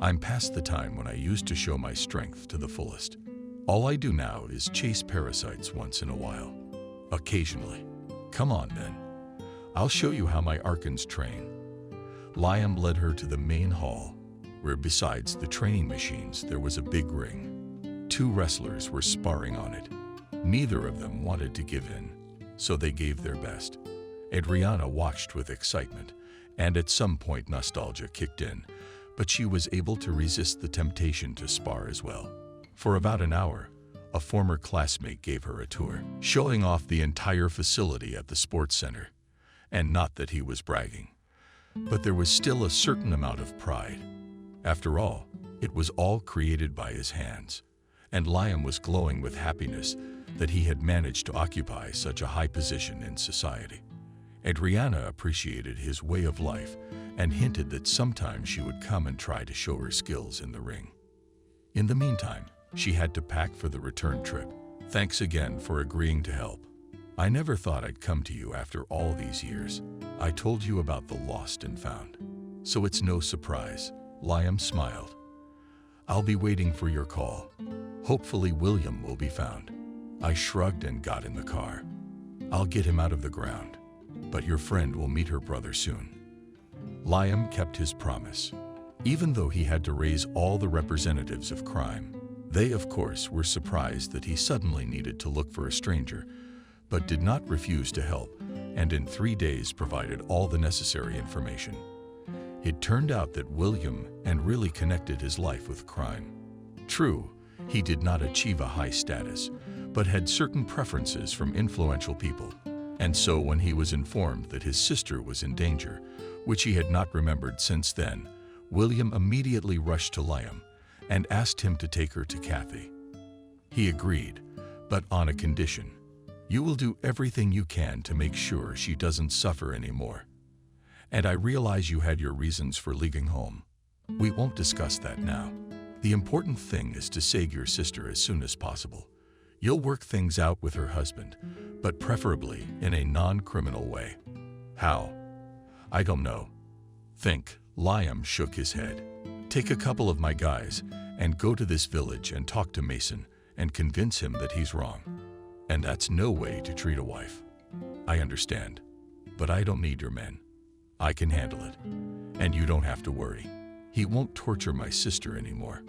I'm past the time when I used to show my strength to the fullest. All I do now is chase parasites once in a while. Occasionally. Come on then. I'll show you how my Arkans train." Liam led her to the main hall, where besides the training machines there was a big ring. 2 wrestlers were sparring on it. Neither of them wanted to give in, so they gave their best. Adriana watched with excitement, and at some point nostalgia kicked in, but she was able to resist the temptation to spar as well. For about an hour, a former classmate gave her a tour, showing off the entire facility at the sports center. And not that he was bragging, but there was still a certain amount of pride. After all, it was all created by his hands, and Liam was glowing with happiness that he had managed to occupy such a high position in society. Adriana appreciated his way of life and hinted that sometime she would come and try to show her skills in the ring. In the meantime, she had to pack for the return trip. Thanks again for agreeing to help. I never thought I'd come to you after all these years. I told you about the lost and found. So it's no surprise. Liam smiled. I'll be waiting for your call. Hopefully William will be found. I shrugged and got in the car. I'll get him out of the ground, but your friend will meet her brother soon. Liam kept his promise. Even though he had to raise all the representatives of crime, they, of course, were surprised that he suddenly needed to look for a stranger, but did not refuse to help, and in 3 days provided all the necessary information. It turned out that William and really connected his life with crime. True, he did not achieve a high status, but had certain preferences from influential people. And so when he was informed that his sister was in danger, which he had not remembered since then, William immediately rushed to Liam and asked him to take her to Kathy. He agreed, but on a condition. You will do everything you can to make sure she doesn't suffer anymore. And I realize you had your reasons for leaving home. We won't discuss that now. The important thing is to save your sister as soon as possible. You'll work things out with her husband, but preferably in a non-criminal way. How? I don't know. Think. Liam shook his head. Take a couple of my guys and go to this village and talk to Mason and convince him that he's wrong. And that's no way to treat a wife. I understand, but I don't need your men. I can handle it. And you don't have to worry. He won't torture my sister anymore.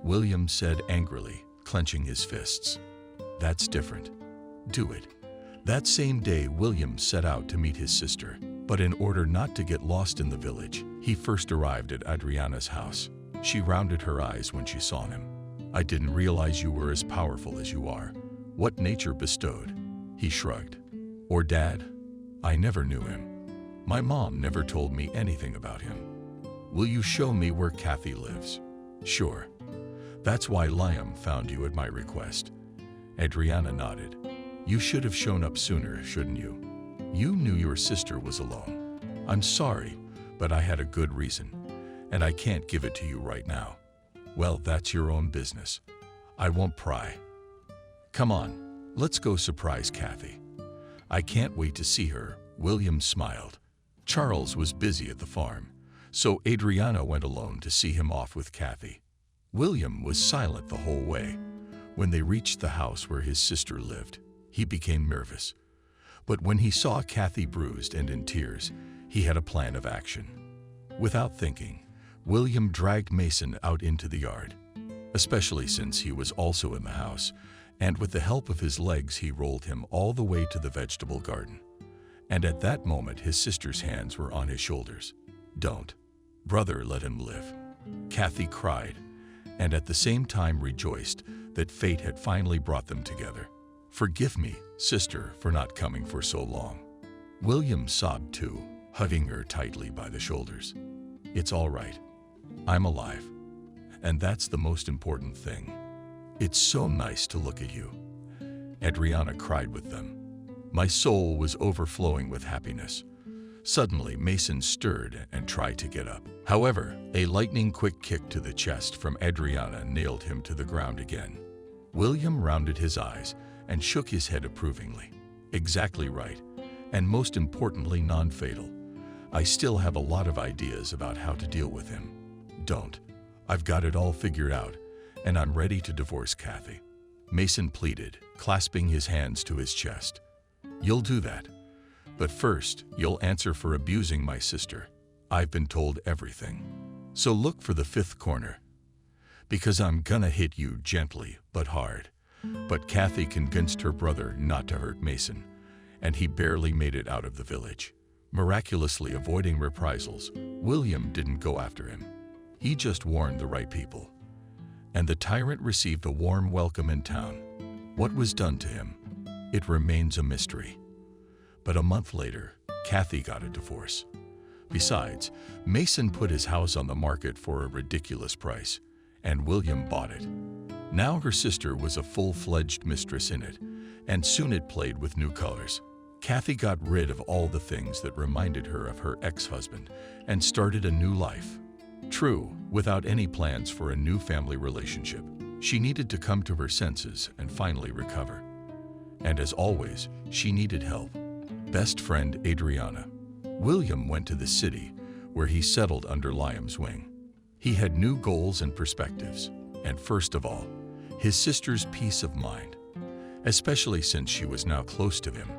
William said angrily, clenching his fists. That's different. Do it. That same day, William set out to meet his sister. But in order not to get lost in the village, he first arrived at Adriana's house. She rounded her eyes when she saw him. I didn't realize you were as powerful as you are. What nature bestowed? He shrugged. Or Dad? I never knew him. My mom never told me anything about him. Will you show me where Kathy lives? Sure. That's why Liam found you at my request. Adriana nodded. You should have shown up sooner, shouldn't you? You knew your sister was alone. I'm sorry, but I had a good reason, and I can't give it to you right now. Well, that's your own business. I won't pry. Come on, let's go surprise Kathy. I can't wait to see her. William smiled. Charles was busy at the farm, so Adriana went alone to see him off with Kathy. William was silent the whole way. When they reached the house where his sister lived, he became nervous. But when he saw Kathy bruised and in tears, he had a plan of action. Without thinking, William dragged Mason out into the yard, especially since he was also in the house, and with the help of his legs he rolled him all the way to the vegetable garden. And at that moment his sister's hands were on his shoulders. Don't. Brother, let him live. Kathy cried, and at the same time rejoiced that fate had finally brought them together. Forgive me, sister, for not coming for so long. William sobbed too, hugging her tightly by the shoulders. It's all right. I'm alive. And that's the most important thing. It's so nice to look at you. Adriana cried with them. My soul was overflowing with happiness. Suddenly, Mason stirred and tried to get up. However, a lightning-quick kick to the chest from Adriana nailed him to the ground again. William rounded his eyes and shook his head approvingly. Exactly right, and most importantly, non-fatal. I still have a lot of ideas about how to deal with him. Don't. I've got it all figured out, and I'm ready to divorce Kathy. Mason pleaded, clasping his hands to his chest. You'll do that. But first, you'll answer for abusing my sister. I've been told everything. So look for the fifth corner. Because I'm gonna hit you gently, but hard. But Kathy convinced her brother not to hurt Mason, and he barely made it out of the village. Miraculously avoiding reprisals, William didn't go after him. He just warned the right people. And the tyrant received a warm welcome in town. What was done to him? It remains a mystery. But a month later, Kathy got a divorce. Besides, Mason put his house on the market for a ridiculous price, and William bought it. Now her sister was a full-fledged mistress in it, and soon it played with new colors. Kathy got rid of all the things that reminded her of her ex-husband and started a new life. True, without any plans for a new family relationship. She needed to come to her senses and finally recover. And as always, she needed help. Best friend Adriana. William went to the city, where he settled under Liam's wing. He had new goals and perspectives, and first of all, his sister's peace of mind, especially since she was now close to him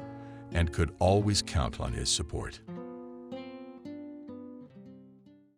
and could always count on his support.